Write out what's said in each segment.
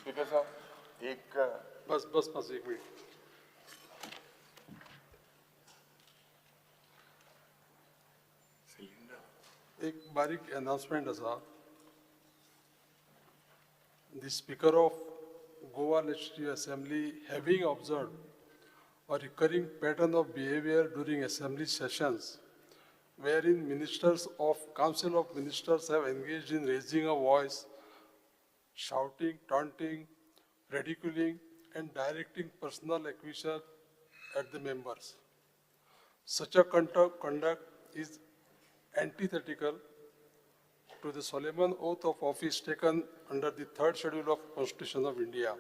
Speaker साहब एक बस एक minute. एक बारीक अनाउन्समेंट आसा. The Speaker of Goa Legislative Assembly, having observed a recurring pattern of behavior during assembly sessions, wherein ministers of Council of Ministers have engaged in raising a voice, shouting, taunting, ridiculing, and directing personal accusation at the members. Such a conduct is antithetical to the solemn oath of office taken under the 3rd schedule of Constitution of India,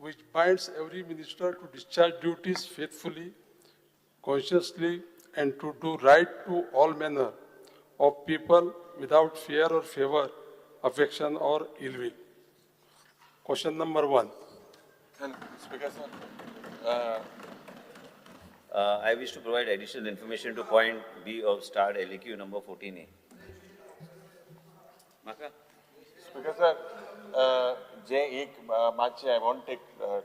which binds every minister to discharge duties faithfully, consciously, and to do right to all manner of people without fear or favor, affection or ill will. Question number 1. Speaker साहब I wish to provide additional information to point B of starred LAQ number 14A. Maka? Speaker sir जे एक मातशें I want take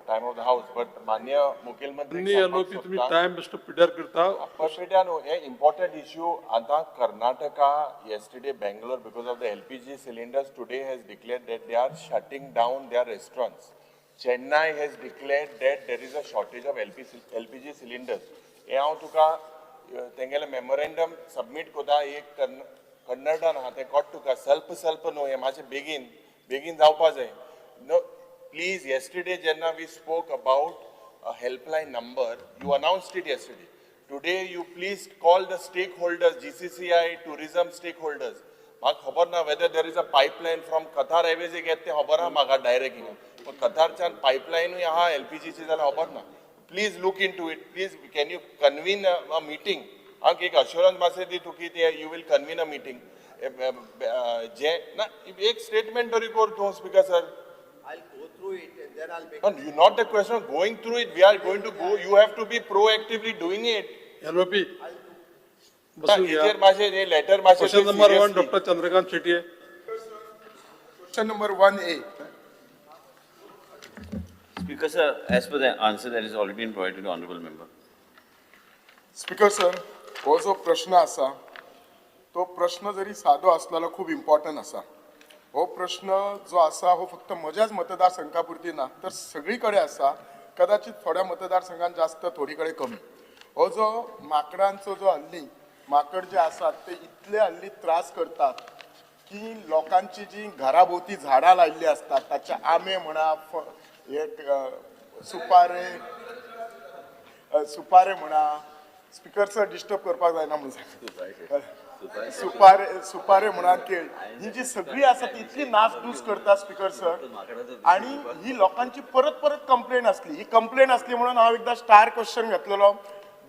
time of the house but मान्य मुखेलमंत्री अन्य लोक तुम्ही time best पिड्यार करता. पळयत्यानो हे इम्पॉर्टंट इश्यू आतां Karnataka yesterday Bangalore because of the LPG cylinders today has declared that they are shutting down their restaurants. Chennai has declared that there is a shortage of LPG cylinders. हे हांव तुका तेंगेले memorandum submit कोता एक कन्नडान आहा ते coat तुका स्वल्प न्हू हे मातशें बेगीन जावपा जाय. No, please, yesterday जेन्ना we spoke about a helpline number, you announced it yesterday. Today you please call the stakeholders, GCCI, tourism stakeholders. म्हाका खबर ना whether there is a pipeline from Qatar Airways येत ते खबर आहा म्हाका डायरेक्ट हिंगा. पण कतारच्यान पाइपलाइनूय आहा LPGची जाल्यार खबर ना. Please look into it. Please, can you convene a meeting? हांव एक assurance मातशें दी Tuki you will convene a meeting. जे ना एक स्टेटमेंट तरी कर तूं speaker sir. I'll go through it and then I'll make. No, you not the question of going through it. We are going to go. You have to be proactively doing it. LOP. बसून घ्या. इतर माशे हे letter माशे. Question number 1, Dr. Chandrakant Chettiye. Question number 1A. Speaker sir, as per the answer that is already been provided to honorable member. Speaker sir, हो जो प्रश्न आसा तो प्रश्न जरी सादो असलेलो खूप इम्पॉर्टंट आसा. हो प्रश्न जो आसा हो फक्त म्हज्याच मतदारसंघापुरती ना तर सगळीकडे आसा. कदाचित थोड्या मतदारसंघात जास्त थोडीकडे कमी. हो जो माकडांचो जो हल्ली माकड जे आसात ते इतले हल्ली त्रास करतात की लोकांची जी घराभोवती झाडां लायिल्ली असतात ताचे आंबे म्हणा हे सुपारे म्हणा. स्पीकर सर डिस्टर्ब करपाक जायना म्हणून सुपारे म्हणा केळ ही जी सगळी आसा ती इतली नासधूस करता स्पीकर सर. आणि ही लोकांची परत कंप्लेंट असली. ही कंप्लेंट असली म्हणून हांव एकदा स्टार क्वेश्चन घातलेलो,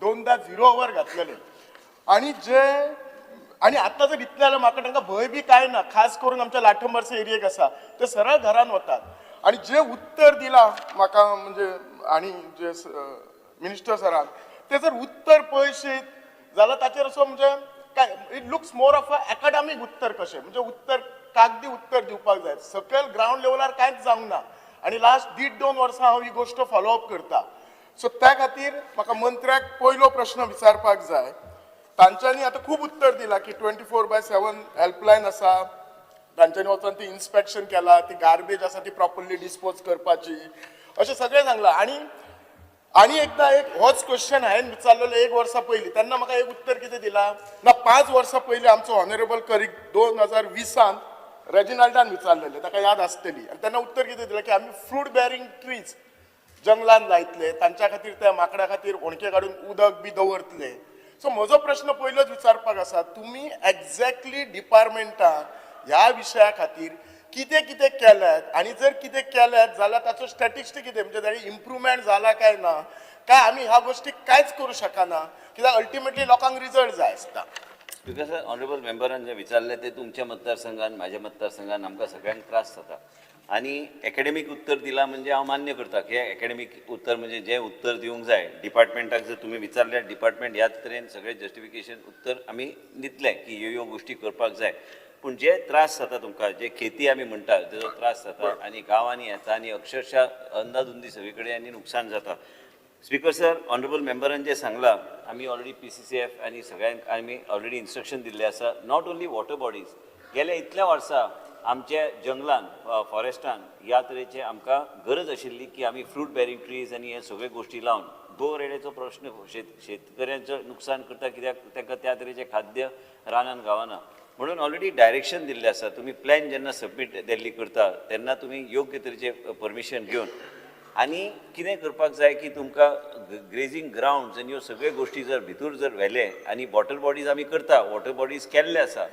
2दा 0 ओवर घातलेले. आणि आता जर इतले जाल्यार म्हाका तांकां भंय बी काय ना. खास करून आमच्या लाठंबरचे एरियेक आसा ते सरळ घरान वतात. आणि जे उत्तर दिला म्हाका म्हणजे आणि जे मिनिस्टर सरान ते जर उत्तर पळयशीत जाल्यार ताचेर असो म्हणजे काय it looks more of a academic उत्तर कशें म्हणजे उत्तर कागदी उत्तर दिवपाक जाय. सकयल ग्राउंड लेवलार कांयच जावंक ना. आणि लास्ट 1.5-2 वर्सां हांव ही गोश्ट फॉलोअप करता. सो त्या खातीर म्हाका मंत्र्याक पयलो प्रश्न विचारपाक जाय. तांच्यांनी आतां खूब उत्तर दिलां की 24/7 हेल्पलायन आसा. तांच्यांनी वचून ती इन्स्पेक्शन केला. ती गार्बेज आसा ती प्रॉपरली डिस्पोज करपाची अशें सगळें सांगलां. आणि एकदा एक होच क्वेश्चन हांवें विचारलेलो 1 वर्सा पयलीं. तेन्ना म्हाका एक उत्तर कितें दिलां ना 5 वर्सां पयलीं आमचो ऑनरेबल करीक 2020 रेजिनाल्डान विचारलेले ताका याद आसतली. आनी तेन्ना उत्तर कितें दिलें की आमी फ्रूट बेरिंग ट्रीज जंगलान लायतले तांच्या खातीर त्या माकड्या खातीर होणके काडून उदक बी दवरतले. सो म्हजो प्रश्न पयलोच विचारपाक आसा तुमी एक्झॅक्टली डिपार्टमेंटान ह्या विशया खातीर कितें केल्यात आणि जर कितें केल्यात जाल्यार ताचो स्टॅटिस्टिक कितें म्हणजे ताणी इम्प्रुवमेंट जाला काय ना काय आमी ह्या गोष्टी कांयच करूं शकना कित्याक अल्टिमेटली लोकांक रिजल्ट जाय आसता. स्पीकर सर, ऑनरेबल मेंबरान जे विचारले ते तुमच्या मतदारसंघान माझ्या मतदारसंघान आमकां सगळ्यांक त्रास जाता. आणि एकेडेमीक उत्तर दिला म्हणजे हांव मान्य करता की एकेडेमीक उत्तर म्हणजे जे उत्तर दिवंक जाय डिपार्टमेंटाक जर तुम्ही विचारले डिपार्टमेंट ह्याच तरेन सगळे जस्टिफिकेशन उत्तर आमी दितले की ह्यो गोष्टी करपाक जाय. पूण जे त्रास जाता तुमकां जे खेती आमी म्हणटा तेजो त्रास जाता आनी गांवांनी येता आनी अक्षरशः अंदाधुंदी सगळे कडेन आनी नुकसान जाता. स्पीकर सर, ऑनरेबल मेंबरान जे सांगलां, आमी ऑलरेडी PCCF आनी सगळ्यांक आमी ऑलरेडी इन्स्ट्रक्शन दिल्ले आसा. नॉट ओन्ली वॉटर बॉडीज, गेल्या इतल्या वर्सां आमच्या जंगलान फॉरेस्टान ह्या तरेचे आमकां गरज आशिल्ली की आमी फ्रूट बेरिंग ट्रीज आनी हे सगळे गोश्टी लावन गोरेड्याचो प्रश्न शेतकऱ्यांचें नुकसान करता कित्याक तांकां त्या तरेचें खाद्य रानान गावना. म्हणून ऑलरेडी डायरेक्शन दिल्लें आसा. तुमी प्लॅन जेन्ना सबमीट दिल्ली करता तेन्ना तुमी योग्य तरेचे परमिशन घेवन आनी कितें करपाक जाय की तुमकां ग्रेजींग ग्रावंड्स आनी ह्यो सगळ्यो गोश्टी जर भितर जर व्हेले आनी वॉटर बॉडीज आमी करता, वॉटर बॉडीज केल्ले आसा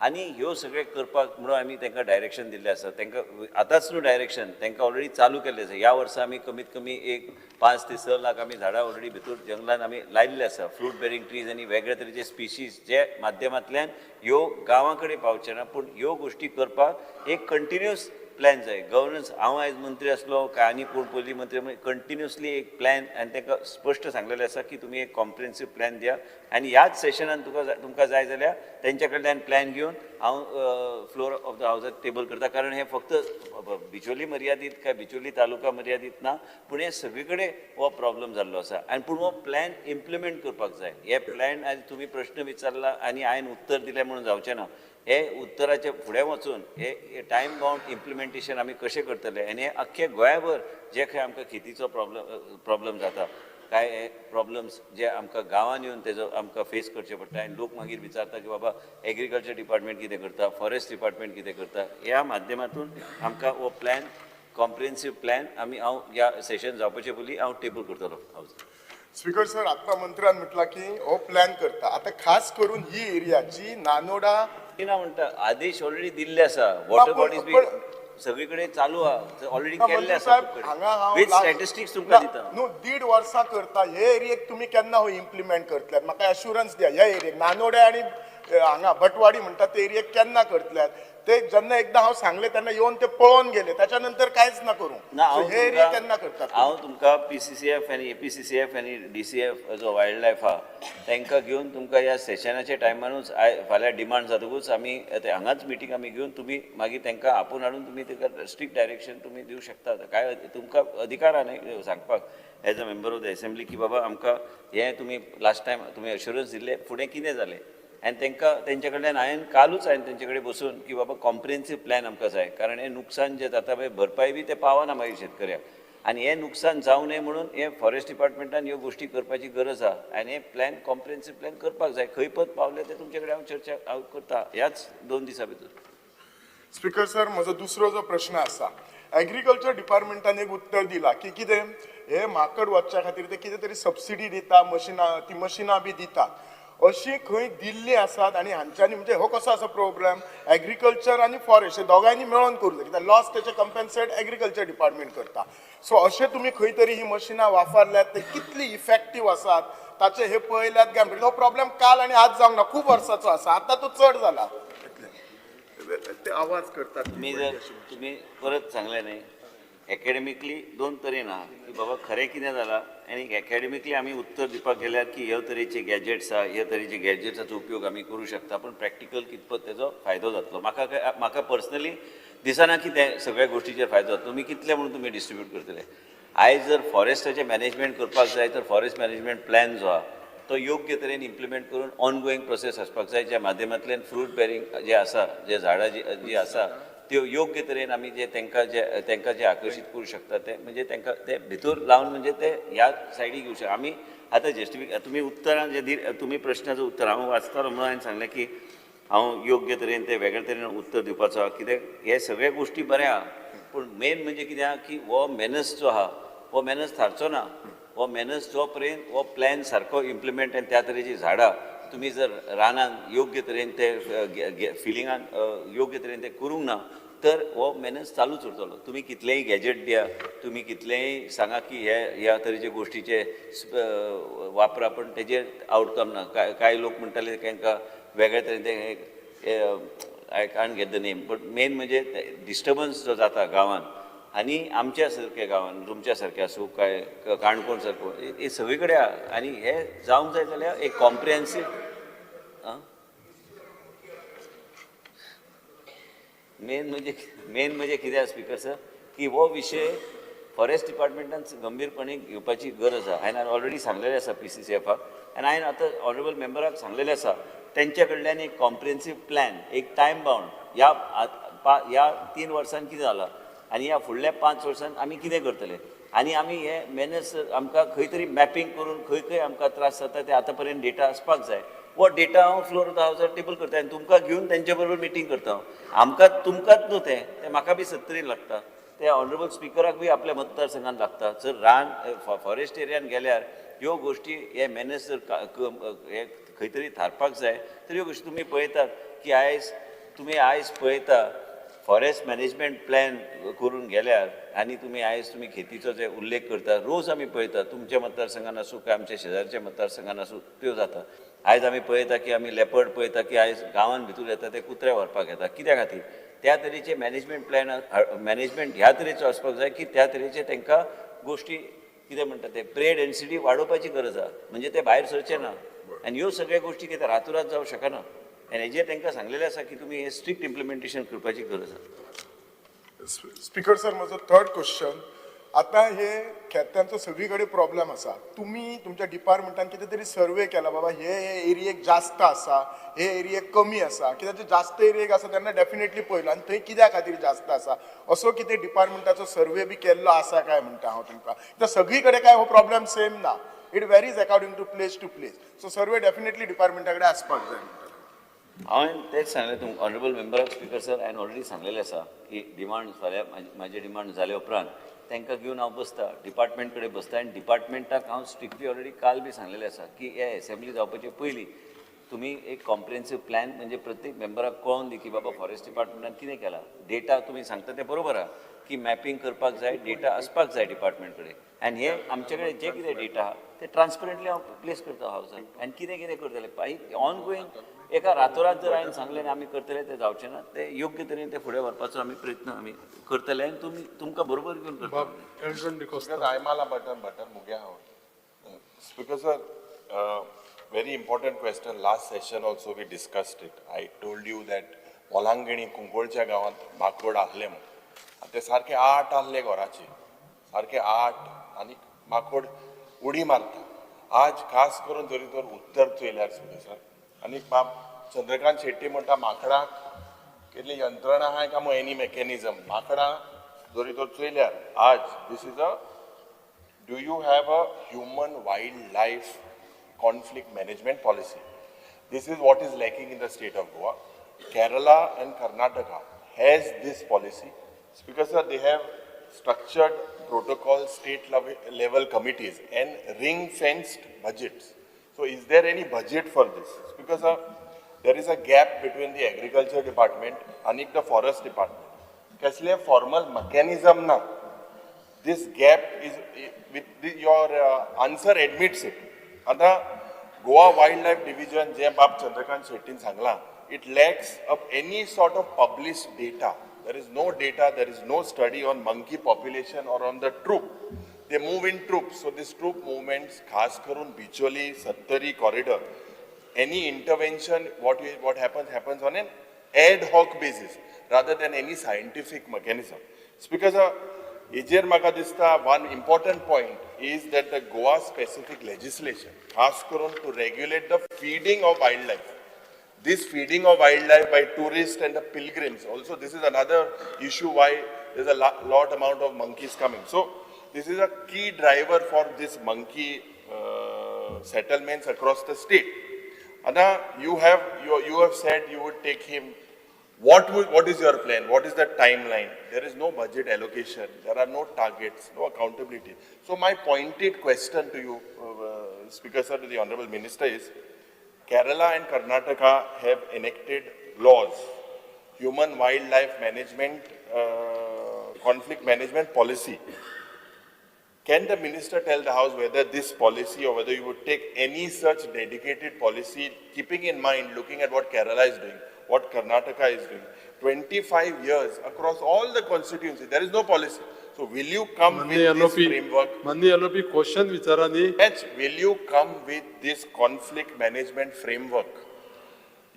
आनी ह्यो सगळे करपाक म्हणून आमी तांकां डायरेक्शन दिल्लें आसा. तांकां आतांच न्हू डायरेक्शन, तांकां ऑलरेडी चालू केल्लें आसा. ह्या वर्सा आमी कमीत कमी एक 5 ते 6 लाख आमी झाडां ऑलरेडी भितर जंगलान आमी लायिल्ले आसा. फ्रूट बेरिंग ट्रीज आनी वेगळ्या तरेचे स्पिशीज जे माध्यमांतल्यान ह्यो गांवां कडेन पावचे ना, पूण ह्यो गोश्टी करपाक एक कंटिन्युअस प्लॅन जाय. गव्हर्नन्स, हांव आयज मंत्री आसलो काय आनी कोण पयलीं मंत्री, कंटिन्युअसली एक प्लॅन आनी तांकां स्पश्ट सांगलेलें आसा की तुमी एक कॉम्प्रिहेन्सीव प्लॅन दिया आनी ह्याच सेशनान तुमकां जाय जाल्यार तेंच्या कडल्यान प्लॅन घेवन हांव फ्लोर ऑफ द हावजात टेबल करता. कारण हे फक्त बिचोली मर्यादीत काय बिचोली तालुका मर्यादीत ना, पूण हे सगळे कडेन हो प्रॉब्लम जाल्लो आसा. आनी पूण हो प्लॅन इम्प्लिमेंट करपाक जाय. हे प्लॅन आयज तुमी प्रश्न विचारला आनी हांवें उत्तर दिलें म्हणून जावचें ना. हे उत्तराचे फुडें वचून हे टायम बाउंड इम्प्लिमेंटेशन आमी कशें करतले आनी हे अख्खे गोंयभर जे खंय आमकां खेतीचो प्रॉब्लम जाता, काय प्रॉब्लम्स जे आमकां गांवांन येवन तेजो आमकां फेस करचे पडटा आनी लोक मागीर विचारता की बाबा एग्रीकल्चर डिपार्टमेंट कितें करता, फॉरेस्ट डिपार्टमेंट कितें करता. ह्या माध्यमांतून आमकां हो प्लॅन, कॉम्प्रिहेन्सीव प्लॅन हांव ह्या सेशन जावपाचे पयलीं हांव टेबल करतलो. स्पीकर सर, आता मंत्र्यान म्हटला की हो प्लॅन करता. आता खास करून ही एरिया जी नानोडा ना म्हणटा आदेश ऑलरेडी दिल्ले आसा. वॉटर बॉडीज बी सगळी कडेन चालू आहा, ऑलरेडी केल्ले आसा. विथ स्टॅटिस्टिक्स तुमकां दिता. न्हू 1.5 वर्सां करता. हे एरियेक तुमी केन्ना हो इम्प्लिमेंट करतल्यात? म्हाका एश्युरन्स दिया. ह्या एरियेक नानोड्या आनी हांगा भटवाडी म्हणटा ते एरियेक केन्ना करतल्यात? ते जेन्ना एकदां हांव सांगलें तेन्ना येवन ते पळोवन गेले, त्याच्या नंतर कांयच ना करूं. हे एरिया केन्ना करतात? हांव तुमकां PCCF आनी APCCF आनी DCF जो वायल्ड लायफ आहा तांकां घेवन तुमकां ह्या सेशनाच्या टायमानूच फाल्यां डिमांड जातकूच आमी हांगाच मिटींग आमी घेवन तुमी मागीर तांकां आपूण हाडून तुमी ताका स्ट्रिक्ट डायरेक्शन तुमी दिवं शकता. काय तुमकां अधिकार आहा न्ही सांगपाक as a member of the assembly की बाबा आमकां हें तुमी लास्ट टायम तुमी एश्युरन्स दिल्ले, फुडें कितें जालें आनी तेंच्या कडल्यान कालूच हांवें तेंचे कडेन बसून की बाबा कॉम्प्रिहेन्सीव प्लॅन आमकां जाय. कारण हें नुकसान जें जाता पळय भरपाय बी तें पावना मागीर शेतकऱ्याक आनी हें नुकसान जावं नये म्हणून हे फॉरेस्ट डिपार्टमेंटान ह्यो गोश्टी करपाची गरज आहा आनी हे प्लॅन कॉम्प्रिहेन्सीव प्लॅन करपाक जाय. खंय पद पावले ते तुमचे कडेन हांव चर्चा करता ह्याच 2 दिसां भितर. स्पीकर सर, म्हजो दुसरो जो प्रश्न आसा, एग्रीकल्चर डिपार्टमेंटान एक उत्तर दिला की कितें हे माकड वचच्या खातीर ते कितें तरी सबसिडी दिता, ती मशिनां बी दितात. अशी खंय दिल्ली आसात आनी हांच्यांनी म्हणजे हो कसो आसा प्रॉब्लेम? एग्रीकल्चर आनी फॉरेस्ट हे दोगांयनी मेळोन करूं जाय, कित्याक लॉस तेचे कंपेन्सेट एग्रीकल्चर डिपार्टमेंट करता. सो अशें तुमी खंय तरी ही मशिनां वापरल्यात, ते कितली इफेक्टीव आसात ताचे हे पळयल्यात काय? म्हणजे हो प्रॉब्लेम काल आनी आज जावंक ना, खूब वर्साचो आसा, आतां तो चड जाला. ते आवाज करतात. तुम्ही परत सांगले न्ही, एकेडमिकली 2 तरेन आहा की बाबा खरें कितें जालां आनी एकेडमिकली आमी उत्तर दिवपाक गेल्यार की ह्या तरेचे गॅजेट्स आहा, ह्या तरेचे गॅजेट्साचो उपयोग आमी करूं शकता, पूण प्रॅक्टिकल कितपत तेजो फायदो जातलो. म्हाका पर्सनली दिसना की ते सगळ्या गोश्टीचेर फायदो जाता. तुमी कितले म्हणून तुमी डिस्ट्रिब्यूट करतले. आयज जर फॉरेस्टाचें मॅनेजमेंट करपाक जाय तर फॉरेस्ट मॅनेजमेंट प्लॅन जो आहा तो योग्य तरेन इम्प्लिमेंट करून ऑनगोईंग प्रोसेस आसपाक जाय, ज्या माध्यमांतल्यान फ्रूट बेरिंग जे आसा, जे झाडां जी आसा त्यो योग्य तरेन आमी तांकां जे आकर्शीत करूं शकता ते म्हणजे तांकां ते भितर लावन म्हणजे ते ह्या सायडीक येवं शकता. आमी आतां तुमी उत्तरां जे तुमी प्रश्नाचो उत्तर हांव वाचतालो म्हणून हांवें सांगलें की हांव योग्य तरेन ते वेगळे तरेन उत्तर दिवपाचो आहा, कित्याक हे सगळे गोश्टी बऱ्या आहा, पूण मेन म्हणजे कितें आहा की हो मेनस जो आहा हो मेनस थारचो ना. हो मेनस जो पर्यंत हो प्लॅन सारको इम्प्लिमेंट आनी त्या तरेची झाडां तुमी जर रानान योग्य तरेन ते फिलिंगान योग्य तरेन ते करूंक ना तर हो मेनस चालूच उरतलो. तुमी कितलेंय गॅजेट दिया, तुमी कितलेंय सांगा की ह्या तरेचे गोश्टीचे वापरा, पण तेजेर आउटकम ना. कांय लोक म्हणटाले तांकां वेगळे तरेन ते I can't get the name, but main म्हणजे डिस्टर्बन्स जो जाता गांवांत आनी आमच्या सारक्या गांवांत, तुमच्या सारक्या आसूं काय काणकोण सारको, हे सगळे कडेन आहा आनी हे जावंक जाय जाल्यार एक कॉम्प्रिहेन्सीव मेन म्हणजे कितें आसा स्पिकर सर की हो विशय फॉरेस्ट डिपार्टमेंटान गंभीरपणे घेवपाची गरज आसा. हांवें ऑलरेडी सांगलेलें आसा PCCFाक आनी हांवें आतां ऑनरेबल मेंबराक सांगलेलें आसा तेंच्या कडल्यान एक कॉम्प्रिहेन्सीव प्लॅन, एक टायम बाउंड ह्या 3 वर्सांनी कितें जालां आनी ह्या फुडल्या 5 वर्सांनी आमी कितें करतले आनी आमी हे मॅनर्स आमकां खंय तरी मॅपींग करून खंय खंय आमकां त्रास जाता ते आतां पर्यंत डेटा आसपाक जाय. वो डेटा हांव फ्लोर ऑफ द हावसार टेबल करता आनी तुमकां घेवन तेंच्या बरोबर मिटींग करता हांव. आमकां तुमकांच न्हू तें म्हाका बी सत्तरी लागता, ते ऑनरेबल स्पिकराक बी आपल्या मतदारसंघान लागता. जर रान फॉरेस्ट एरियान गेल्यार ह्यो गोश्टी हे मॅनर्स जर हे खंय तरी थारपाक जाय तर ह्यो गोश्टी तुमी पळयतात की तुमी आयज पळयता फॉरेस्ट मॅनेजमेंट प्लॅन करून गेल्यार आनी तुमी खेतीचो जे उल्लेख करता रोज आमी पळयता तुमच्या मतदारसंघान आसूं काय आमच्या शेजारच्या मतदारसंघान आसूं त्यो जाता. आयज आमी पळयता की आमी लेपर्ड पळयता की आयज गांवांत भितर येता ते कुत्रे व्हरपाक येता. कित्या खातीर? त्या तरेचे मॅनेजमेंट प्लॅन मॅनेजमेंट ह्या तरेचो आसपाक जाय की त्या तरेचे तांकां गोश्टी कितें म्हणटा ते प्रे डेन्सिटी वाडोवपाची गरज आसा. म्हणजे ते भायर सरचे ना आनी ह्यो सगळ्यो गोश्टी कितें रातोरात जावंक शकना. आनी हेजेर तांकां सांगलेलें आसा की तुमी हे स्ट्रिक्ट इम्प्लिमेंटेशन करपाची गरज आसा. स्पीकर सर, म्हजो थर्ड क्वेश्चन. आता हे खेत्यांचो सगळी कडेन प्रॉब्लेम आसा. तुम्ही तुमच्या डिपार्टमेंटान कितें तरी सर्वे केला बाबा हे एरियेक जास्त आसा, हे एरियेक कमी आसा. कित्याक जे जास्त एरियेक आसा तेन्ना डेफिनेटली पळयलो आनी थंय कित्या खातीर जास्त आसा असो कितें डिपार्टमेंटाचो सर्वे बी केल्लो आसा काय म्हणटा हांव तुमकां. कित्याक सगळी कडेन काय हो प्रॉब्लेम सेम ना. It varies according to place. So survey definitely डिपार्टमेंटा कडेन आसपाक जाय. हांवें तेच सांगलें तुमकां ऑनरेबल मेंबराक स्पिकर सर हांवें ऑलरेडी सांगलेलें आसा की डिमांड फाल्यां म्हाजे डिमांड जाले उपरांत तांकां घेवन हांव बसता, डिपार्टमेंट कडेन बसता आनी डिपार्टमेंटाक हांव स्ट्रिक्टली ऑलरेडी काल बी सांगलेलें आसा की हे असेंब्ली जावपाचे पयलीं तुमी एक कॉम्प्रिहेन्सीव प्लॅन म्हणजे प्रत्येक मेंबराक कळोवन दी की बाबा फॉरेस्ट डिपार्टमेंटान कितें केलां. डेटा तुमी सांगता तें बरोबर आहा की मॅपींग करपाक जाय, डेटा आसपाक जाय डिपार्टमेंट कडेन आनी हे आमचे कडेन जे कितें डेटा आहा ते ट्रान्सपरंटली हांव प्लेस करता हावसांत आनी कितें कितें करतले ऑन गोईंग एका रातोरात जर हांवें सांगलें आनी आमी करतले ते जावचें ना. ते योग्य तरेन ते फुडें व्हरपाचो आमी प्रयत्न आमी करतले आनी तुमकां बरोबर घेवन करतले. Elton D'Costa. Because I'm all a button मुगे हांव. Speaker sir, very important question. Last session also we discussed it. I told you that ओलांगणी कुंकोळच्या गांवांत माकोड आहले म्हणून. ते सारखे 8 आहले घराचे. सारखे 8 आनी माकोड उडी मारता. आज खास करून जरी तर उत्तर चोयल्यार स्पिकर सर आनी बाब चंद्रकांत शेट्टी म्हणटा माकडाक केल्ली यंत्रणा आहाय काय एनी मेकॅनिझम. माकडां जरी तर चोयल्यार आज दिस is do you have a human wildlife conflict management policy? This is what is lacking in the state of Goa. Kerala and Karnataka has this policy. Because they have structured protocol state level committees and ring fenced budgets. So is there any budget for this? Because there is a gap between the agriculture department and the forest department. Kasle formal mechanism na. This gap is your answer admits it. आता Goa Wildlife Division जे बाब चंद्रकांत शेट्टीन सांगला, it lacks of any sort of published data. There is no data, there is no study on monkey population or on the troop. They move in troops. So this troop movements, खास करून Bicholi, Sattari corridor, any intervention, what happens on an ad hoc basis rather than any scientific mechanism. It's because हेजेर म्हाका दिसता one important point is that the Goa specific legislation खास करून to regulate the feeding of wildlife. This feeding of wildlife by tourists and the pilgrims also, this is another issue why there's a lot amount of monkeys coming. So this is a key driver for this monkey settlements across the state. Anna, you have said you would take him. What is your plan? What is the timeline? There is no budget allocation. There are no targets, no accountability. So my pointed question to you, Speaker Sir, to the Honorable Minister is, Kerala and Karnataka have enacted laws, human wildlife management, conflict management policy. Can the Minister tell the House whether this policy or whether you would take any such dedicated policy, keeping in mind, looking at what Kerala is doing, what Karnataka is doing, 25 years across all the constituencies, there is no policy. So will you come with this framework? Mandi LOP question विचारानी. Will you come with this conflict management framework?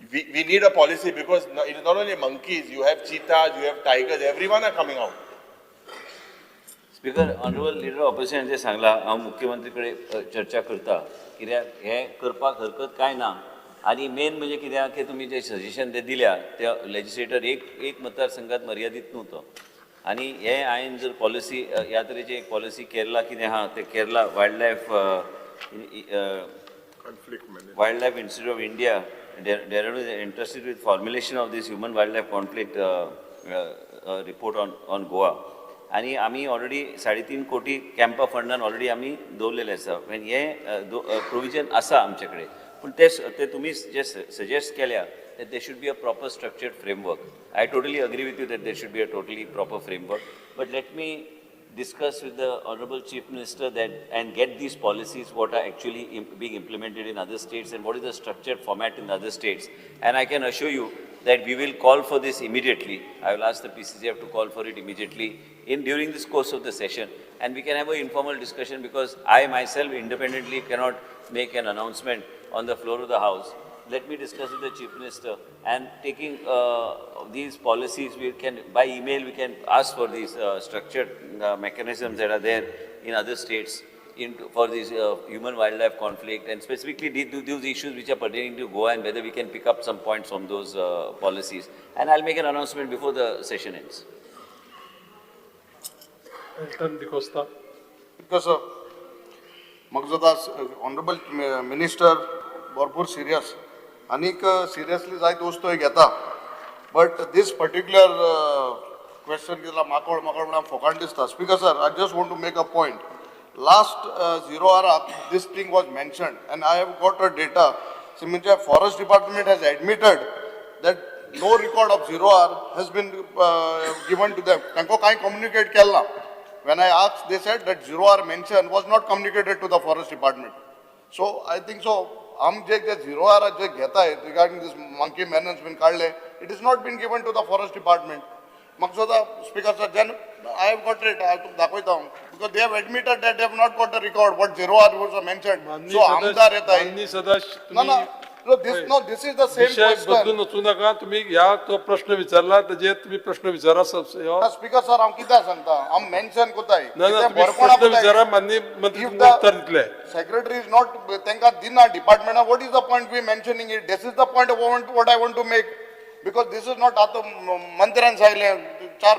We need a policy because it is not only monkeys, you have cheetahs, you have tigers, everyone are coming out. Speaker, honourable leader opposition जे सांगला हांव मुख्यमंत्री कडेन चर्चा करता कित्याक हें करपाक हरकत कांय ना आनी मेन म्हणजे कित्याक की तुमी जे सजेशन ते दिल्या त्या लेजिस्लेटर एक मतदारसंघात मर्यादित न्हू तो आनी हे हांवें जर पॉलिसी ह्या तरेची एक पॉलिसी केरला कितें आहा ते Kerala wild life institute of India Dehradun is interested with formulation of this human wildlife conflict report on Goa. आणि आम्ही ऑलरेडी 3.5 कोटी कॅम्पा फंडान ऑलरेडी आम्ही दवरलेले आसा हे प्रोविजन आसा आमचे कडेन पूण ते तुमी जे सजेस्ट केल्या that there should be a proper structured framework. I totally agree with you that there should be a totally proper framework, but let me discuss with the Honorable Chief Minister that and get these policies what are actually being implemented in other states and what is the structured format in other states. And I can assure you that we will call for this immediately. I will ask the PCCF to call for it immediately during this course of the session, and we can have an informal discussion because I myself independently cannot make an announcement on the floor of the House. Let me discuss with the Chief Minister, and taking these policies, we can, by email, we can ask for these structured mechanisms that are there in other states for this human-wildlife conflict, and specifically those issues which are pertaining to Goa, and whether we can pick up some points from those policies. And I'll make an announcement before the session ends. Elton D'Costa. Because Honorable Minister भरपूर serious आनीक seriously जायत वस्तू घेता but this particular question कितें माकड म्हणून फोकाण दिसता. Speaker sir, I just want to make a point. Last 0 hour this thing was mentioned and I have got a data. म्हणजे forest department has admitted that no record of 0 hour has been given to them. तांकां कांय communicate केलें ना. When I asked, they said that 0 hour mention was not communicated to the forest department. So I think so. आम जे 0 hour जे घेताय regarding this monkey menace been काडले, it is not been given to the forest department. म्हाका सुद्दां speaker sir जेन I have got it, हांव तुका दाखयता because they have admitted that they have not got the record but 0 hour was mentioned. So आमदार येताय ना No, this is the same विषय question. बदलून वचू नका. तुम्ही ह्या तो प्रश्न विचारला तेजे तुम्ही प्रश्न विचारा. स्पीकर सर, हांव कित्याक सांगता, हांव मेन्शन कोताय प्रश्न विचारा, माननीय मंत्री उत्तर दितले. Secretary is not, तांकां दिना department. What is the point we mentioning it? This is the point what I want to make. Because this is not आतां मंत्र्यान सांगलें 4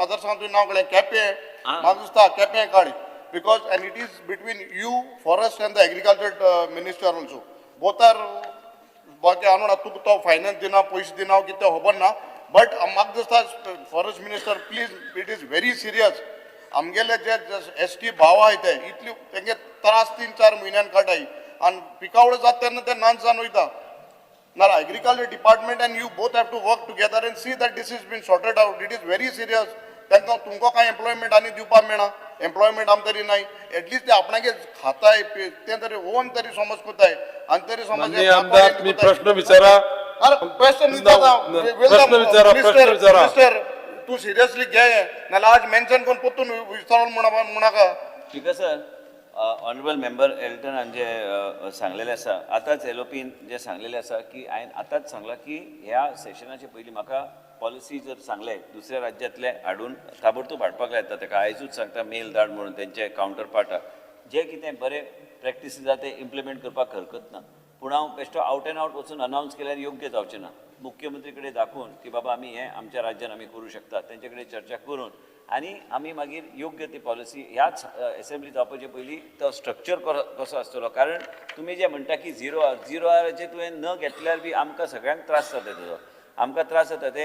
मदरसांचें नांव काडलें केपें, म्हाका दिसता केपें काड. Because and it is between you, forest and the agriculture minister also. Both are बाकी आणून तुका तो फायनान्स दिना, पयशे दिना, कितें खबर ना. बट म्हाका दिसता forest minister please, it is very serious. आमगेले जे ST भाव आहाय ते इतली तेंगे त्रास 3-4 म्हयन्यान काटाय आनी पिकावळ जाता तेन्ना ते नांचान वयता. ना agriculture department and you both have to work together and see that this is been sorted out. It is very serious. तांकां तुमकां कांय एम्प्लॉयमेंट आनी दिवपाक मेळना. एम्प्लॉयमेंट आम तरी नाय. एटलीस्ट ते आपणागे खाताय ते तरी ओन तरी समज कोताय आनी तरी समज आमदार तुम्ही प्रश्न विचारा. क्वेश्चन मिनिस्टर तू सिरियसली घे नाल्यार आज मेन्शन करून पोतून विचारून म्हणाका. ठीक आहे सर. ऑनरेबल मेंबर एल्टन हांचे सांगलेले आसा, आतांच एलोपीन जे सांगलेले आसा की हांवें आतांच सांगला की ह्या सेशनाचे पयलीं म्हाका पॉलिसी जर सांगले दुसऱ्या राज्यांतले हाडून ताबडतोब हाडपाक लायता. ताका आयजूच सांगता मेल धाड म्हणून तेंचे कावंटर पार्टाक जे कितें बरे प्रॅक्टीस आसा ते इम्प्लिमेंट करपाक हरकत ना. पूण हांव बेश्टो आवट एंड आवट वचून अनावन्स केल्यार योग्य जावचें ना. मुख्यमंत्री कडेन दाखोवन की बाबा आमी हें आमच्या राज्यान आमी करूं शकता, तेंचे कडेन चर्चा करून आनी आमी मागीर योग्य ती पॉलिसी ह्याच एसेंब्ली जावपाचे पयलीं तो स्ट्रक्चर कसो आसतलो. कारण तुमी जे म्हणटा की 0 hourचे तुवें न घेतल्यार बी आमकां सगळ्यांक त्रास जाता. तेजो आमकां त्रास जाता ते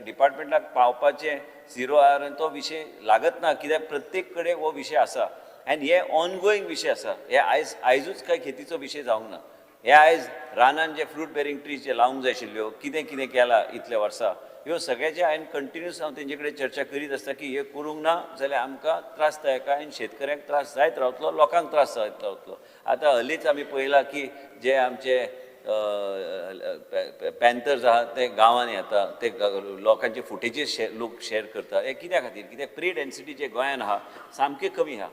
डिपार्टमेंटाक पावपाचें 0 hour तो विशय लागत ना. कित्याक प्रत्येक कडेन हो विशय आसा आनी हे ऑनगोईंग विशय आसा. हे आयजूच काय खेतीचो विशय जावंक ना. हे आयज रानान जे फ्रूट बेरिंग ट्रीज जे लावंक जाय आशिल्ल्यो, कितें कितें केलां इतल्या वर्सां, ह्यो सगळ्याचे हांवें कंटिन्यूस हांव तेंचे कडेन चर्चा करीत आसता की हे करूंक ना जाल्यार आमकां त्रासदायक आनी शेतकऱ्यांक त्रास जायत रावतलो, लोकांक त्रास जायत रावतलो. आतां हालींच आमी पळयलां की जे आमचे पॅन्थर्स आहात ते गांवांनी येता, ते लोकांचे फुटेजेस लोक शेअर करता. हे कित्या खातीर? कित्याक प्री डेन्सिटी जे गोंयान आहा सामके कमी आहा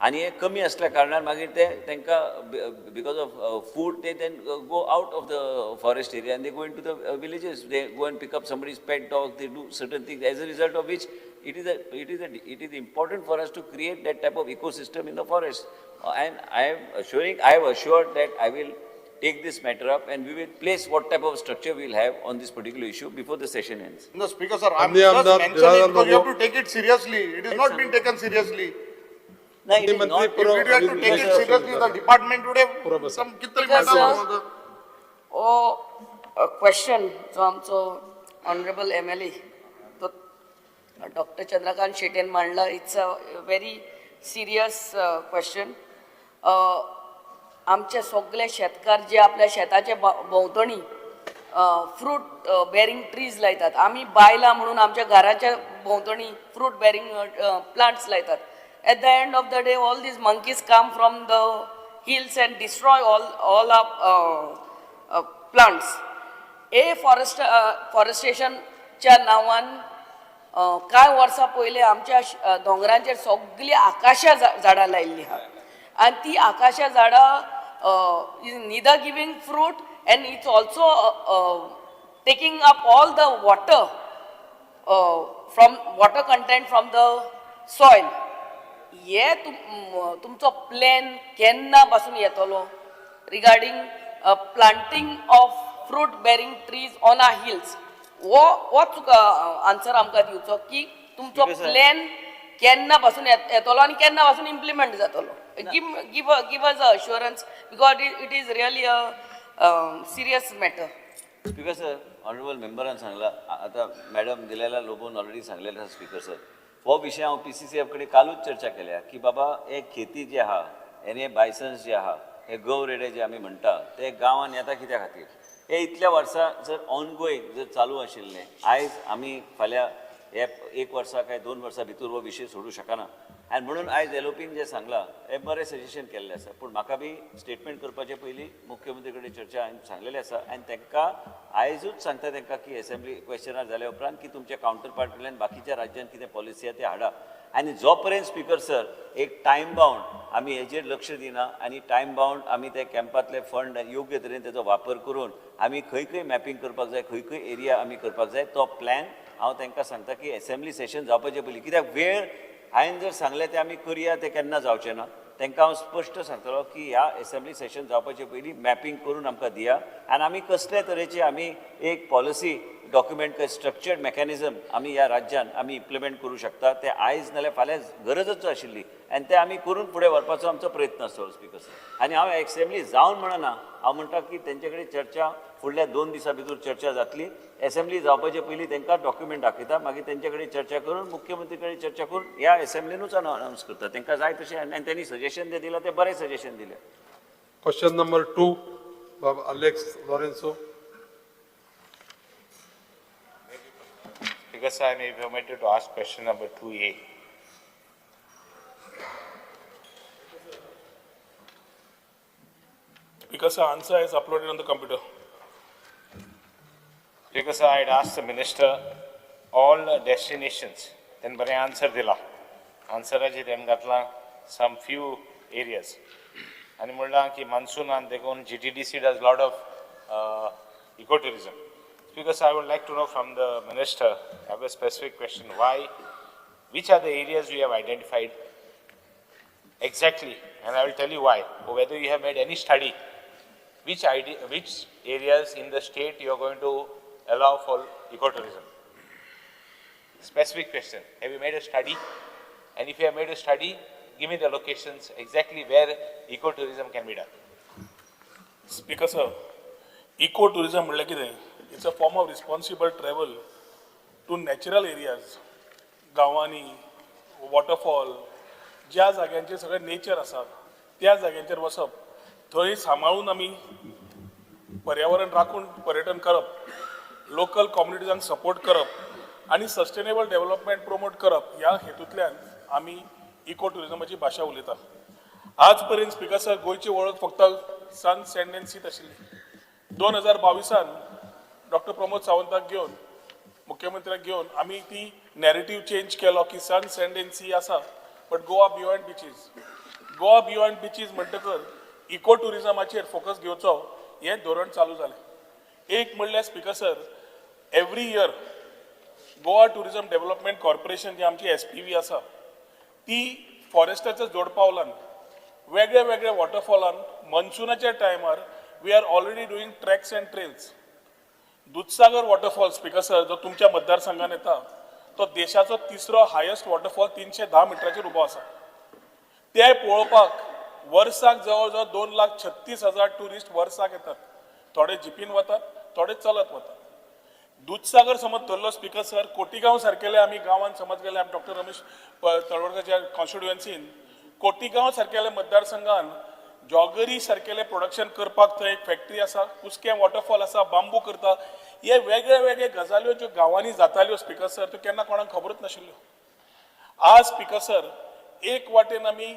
आणि हे कमी असल्या कारणान मागीर ते तांकां बिकॉज ऑफ फूड ते then go out of the forest area and they go in to the villages, they go and pick up somebody's pet dog, they do certain things as a result of which it is important for us to create that type of ecosystem in the forest. And I have assured that I will take this matter up and we will place what type of structure we will have on this particular issue before the session ends. No, Speaker, sir, I'm Amni just Amdar mentioning Biradar because you have Babu. to take it seriously. It is not being taken seriously. No, it is Mantri not. If you have to take it seriously, the department would have some kitari Because, matter. Question जो आमचो honourable MLA तो doctor Chandrakant शेटेन मांडला, it's a very serious question. आमचे सगळे शेतकार जे आपल्या शेताचे भोंवतणी फ्रूट बेरिंग ट्रीज लायतात. आमी बायलां म्हणून आमच्या घराच्या भोंवतणी फ्रूट बेरिंग प्लांट्स लायतात. At the end of the day all these monkeys come from the hills and destroy all our plants. फॉरेस्टेशनच्या नांवान कांय वर्सां पयलीं आमच्या दोंगरांचेर सगळीं आकाशा झाडां लायिल्लीं आहा. आनी ती आकाशा झाडां is neither giving fruit and it's also taking up all the water water content from the soil. हे तुमचो प्लॅन केन्ना पासून येतलो regarding planting of fruit bearing trees on our hills? हो तुका आन्सर आमकां दिवचो की तुमचो प्लॅन केन्ना पासून येतलो आनी केन्ना पासून इम्प्लिमेंट जातलो. Give us a assurance because it is really a serious matter. Speaker sir, honourable मेंबरान सांगला, आता मॅडम दिलेला लोबोन ऑलरेडी सांगलेले आसा स्पीकर सर. हो विशय हांव PCCF कडेन कालूच चर्चा केल्या की बाबा हे खेती जे आहा हे बायसन्स जे आहा हे गव रेडे जे आमी म्हणटा ते गांवांत येता कित्या खातीर? हे इतल्या वर्सां जर ऑनगोईंग जर चालू आशिल्लें, आयज आमी फाल्यां हे 1 वर्सा काय 2 वर्सां भितर हो विशय सोडूं शकना. आनी म्हणून आयज एलओपीन जें सांगलां हें बरें सजेशन केल्लें आसा. पूण म्हाका बी स्टेटमेंट करपाचे पयलीं मुख्यमंत्री कडेन चर्चा हांवें सांगलेलें आसा आनी तांकां आयजूच सांगता तांकां की असेंब्ली क्वेश्चनार जाल्या उपरांत की तुमच्या कावंटर पार्ट कडल्यान बाकीच्या राज्यांत कितें पॉलिसी आहा ते हाडा. आनी जो पर्यंत स्पीकर सर एक टायम बाउंड आमी हेजेर लक्ष दिना आनी टायम बाउंड आमी ते कॅम्पांतले फंड योग्य तरेन तेजो वापर करून आमी खंय खंय मॅपींग करपाक जाय, खंय खंय एरिया आमी करपाक जाय, तो प्लॅन हांव तांकां सांगता की असेंब्ली सेशन जावपाचे पयलीं, कित्याक वेळ हांवें जर सांगलें तें आमी करया तें केन्ना जावचें ना. तांकां हांव स्पश्ट सांगतलो की ह्या असेंब्ली सेशन जावपाचे पयलीं मॅपींग करून आमकां दिया आनी आमी कसले तरेची आमी एक पॉलिसी डॉक्युमेंट स्ट्रक्चर्ड मेकॅनिझम आमी ह्या राज्यान आमी इम्प्लिमेंट करूं शकता. ते आयज नाल्यार फाल्यां गरजच आशिल्ली आनी ते आमी करून फुडें व्हरपाचो आमचो प्रयत्न आसतलो स्पीकर सर. आनी हांव असेंब्ली जावन म्हणना, हांव म्हणटा की तेंचे कडेन चर्चा फुडल्या 2 दिसां भितर चर्चा जातली. असेंब्ली जावपाचे पयलीं तांकां डॉक्युमेंट दाखयता, मागीर तेंचे कडेन चर्चा करून मुख्यमंत्री कडेन चर्चा करून ह्या असेंब्लीनूच अनावन्स करता. तांकां जाय तशें आनी त्यांनी सजेशन जें दिलां तें बरें सजेशन दिलें. Question number 2, Baba Alex Lorenzo. Because I may be permitted to ask question number 2A. Because the answer is uploaded on the computer. Because I had asked the minister all destinations, then bari answer dila. Answer aji dem gatla some few areas. And mulda ki monsoon and dekon GTDC does lot of ecotourism. Because I would like to know from the minister, I have a specific question, which are the areas we have identified exactly, and I will tell you why, or whether you have made any study, which areas in the state you are going to allow for ecotourism. Specific question, have you made a study? And if you have made a study, give me the locations exactly where ecotourism can be done. Speaker sir, ecotourism म्हणलं कितें? It's a form of responsible travel to natural areas, गांवांनी, waterfall, ज्या जाग्यांचेर सगळें nature आसा त्या जाग्यांचेर वचप, थंय सांबाळून आमी पर्यावरण राखून पर्यटन करप, लोकल कम्युनिटीजांक सपोर्ट करप आनी सस्टेनेबल डेव्हलपमेंट प्रमोट करप ह्या हेतूंतल्यान आमी इको टुरिजमाची भाशा उलयता. आज पर्यंत स्पीकर सर गोंयची वळख फक्त सन सँडेन्सीत आशिल्ली. 2022 डॉक्टर प्रमोद सावंताक घेवन मुख्यमंत्र्याक घेवन आमी ती नॅरेटिव्ह चेंज केलो की सन सँडेन्सी आसा but Goa beyond beaches. Goa beyond beaches म्हणटकर इको टुरिजमाचेर फोकस घेवचो हें धोरण चालू जालें. एक म्हणल्यार speaker sir, every year Goa tourism development corporation जी आमची SPV आसा ती फॉरेस्टाच्या जोडपावलान वेगळे वेगळे वॉटरफॉलान मनसुनाच्या टायमार we are already doing tracks and trails. Dudhsagar waterfall speaker sir जो तुमच्या मतदारसंघात येता तो देशाचो तिसरो हायस्ट वॉटरफॉल 310 मिटराचेर उबो आसा. ते पळोवपाक वर्साक जवळ जवळ 2,36,000 टुरिस्ट वर्साक येतात. थोडे जिपीन वतात, थोडे चलत वतात. दूधसागर समज धरलो स्पीकर सर, कोटीगांव सारकेले आमी गांवांत समज गेले आमी डॉक्टर रमेश तळवडकरच्या कॉन्स्टिट्युएन्सीन कोटीगांव सारकेले मतदारसंघान जॉगरी सारकेले प्रोडक्शन करपाक थंय एक फॅक्टरी आसा, कुस्कें वॉटरफॉल आसा, बांबू करता. हे वेगळे वेगळे गजाल्यो ज्यो गांवांनी जाताल्यो स्पीकर सर त्यो केन्ना कोणाक खबरूच नाशिल्ल्यो. आज स्पीकर सर एक वाटेन आमी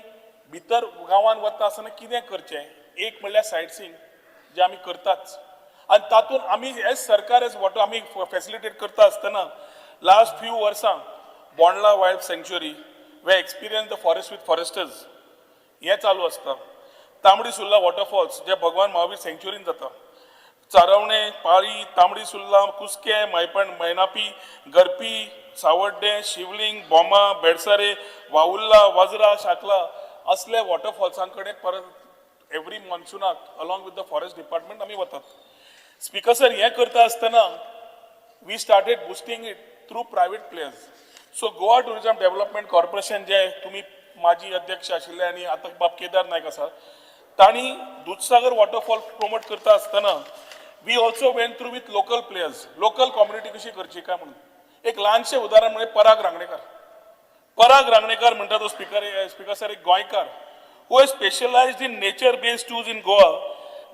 भितर गांवांत वता आसतना कितें करचें, एक म्हणल्यार सायट सीइंग जे आमी करताच आनी तातूंत आमी एज सरकार एज वॉटर आमी फॅसिलिटेट करता आसतना लास्ट फ्यू वर्सां Bondla wild sanctuary way experience the forest with Forester's हें चालू आसता. तांबडी सुर्ला वॉटरफॉल्स जे भगवान महावीर सँक्च्युरीन जाता. चारवणे, पाळी, तांबडी सुर्ला, कुस्कें, मैनापी, गरपी, सावड्डे, शिवलिंग, बोमा, बेडसारे, वाउल्ला, वाजरा, शाकला असले वॉटरफॉल्सां कडेन परत एवरी मॉन्सुनाक along with the forest department आमी वतात. स्पीकर सर हें करता आसतना we started boosting it through private players. So Goa tourism development corporation जे तुमी माजी अध्यक्ष आशिल्ले आनी आतां बाब केदार नायक आसा तांणी दूधसागर वॉटरफॉल प्रमोट करता आसतना we also went through with local players. Local community कशी करची काय म्हणून एक ल्हानशें उदाहरण म्हणजे पराग रांगणेकर. पराग रांगणेकर म्हणटा तो स्पीकर सर एक गोंयकार who is specialised in nature based tours in Goa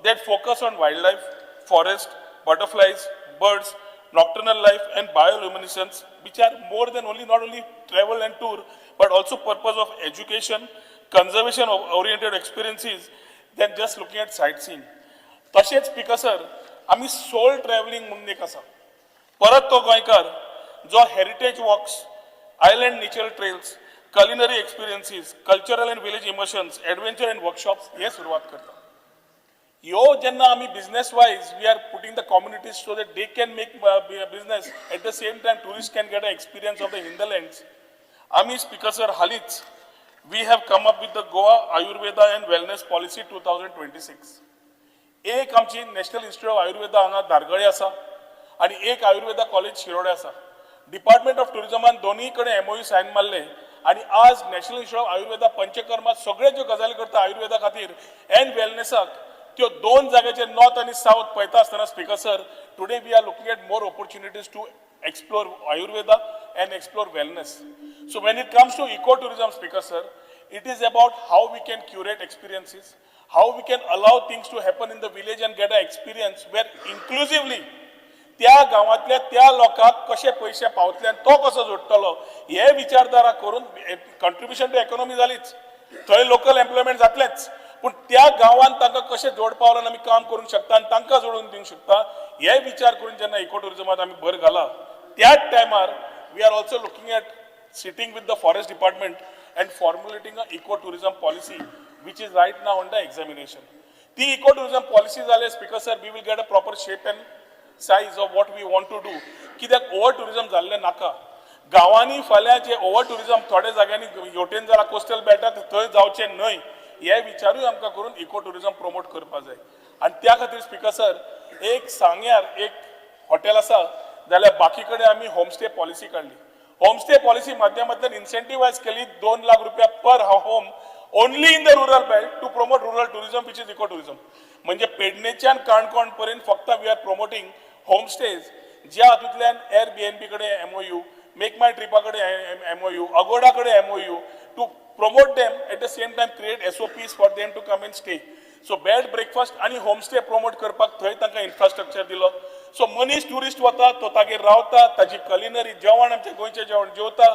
that focus on wildlife, forest, butterflies, birds, nocturnal life and bioluminescence, which are more than not only travel and tour, but also purpose of education, conservation of oriented experiences than just looking at sightseeing. तशेंच speaker sir आमी solo travelling म्हणून एक आसा. परत तो गोंयकार जो heritage walks, island nature trails, culinary experiences, cultural and village immersions, adventure and workshops हे सुरवात करता. ह्यो जेन्ना आमी business wise we are putting the communities so that they can make business at the same time tourist can get a experience of the hinterlands. आमी speaker sir हालींच we have come up with the Goa Ayurveda and wellness policy 2026. एक आमची national institute of Ayurveda हांगा धारगळे आसा आनी एक Ayurveda college Shirode आसा. Department of टुरिजमान दोनूय कडेन MOU सायन मारले आनी आज national institute of Ayurveda panchakarma सगळे ज्यो गजाली करता आयुर्वेदा खातीर एंड वेलनेसाक त्यो दोन जाग्याचेर नॉर्थ आनी साउथ पळयता आसतना speaker sir today we are looking at more opportunities to explore Ayurveda and explore wellness. So when it comes to eco tourism speaker sir it is about how we can curate experiences, how we can allow things to happen in the village and get an experience where inclusively त्या गांवांतल्या त्या लोकांक कशे पयशे पावतले आनी तो कसो जोडटलो हे विचारधारा करून कंट्रिब्युशन टू इकॉनॉमी जालीच, थंय लोकल एम्प्लॉयमेंट जातलेच, पूण त्या गांवांत तांकां कशें जोड पावलान आमी काम करूंक शकता आनी तांकां जोडून दिवंक शकता हे विचार करून जेन्ना इको टुरिजमांत आमी भर घाला त्याच टायमार we are also looking at sitting with the forest department and formulating an eco-tourism policy which is right now under examination. The eco-tourism policy जाले speaker sir we will get a proper shape and size of what we want to do. कित्याक over-tourism जाल्ले नाका. गांवांनी फाल्यां जे over-tourism थोड्या जाग्यांनी हेवटेन जालां कोस्टल बेल्टात थंय जावचें न्हय हे विचारूय आमकां करून इको-टुरिजम प्रमोट करपा जाय. आनी त्या खातीर स्पीकर सर एक सांग्यार एक हॉटेल आसा जाल्यार बाकी कडेन आमी होमस्टे पॉलिसी काडली. होमस्टे पॉलिसी माध्यमांतल्यान इन्सेंटिवायज केली 2 लाख रुपया per home only in the rural belt to promote rural tourism which is eco tourism. म्हणजे पेडणेच्यान काणकोण पर्यंत फक्त वी आर प्रमोटिंग होमस्टेज ज्या हातूंतल्यान Airbnb कडेन MOU, मेक माय ट्रिपा कडेन MOU, अगोडा कडेन MOU to promote them at the same time create SOPs for them to come and stay. So bed breakfast आनी होमस्टे प्रमोट करपाक थंय तांकां इन्फ्रास्ट्रक्चर दिलो. सो मनीस ट्युरिस्ट वता तो तागेर रावता, ताजी कलिनरी जेवण आमचें गोंयचें जेवण जेवता,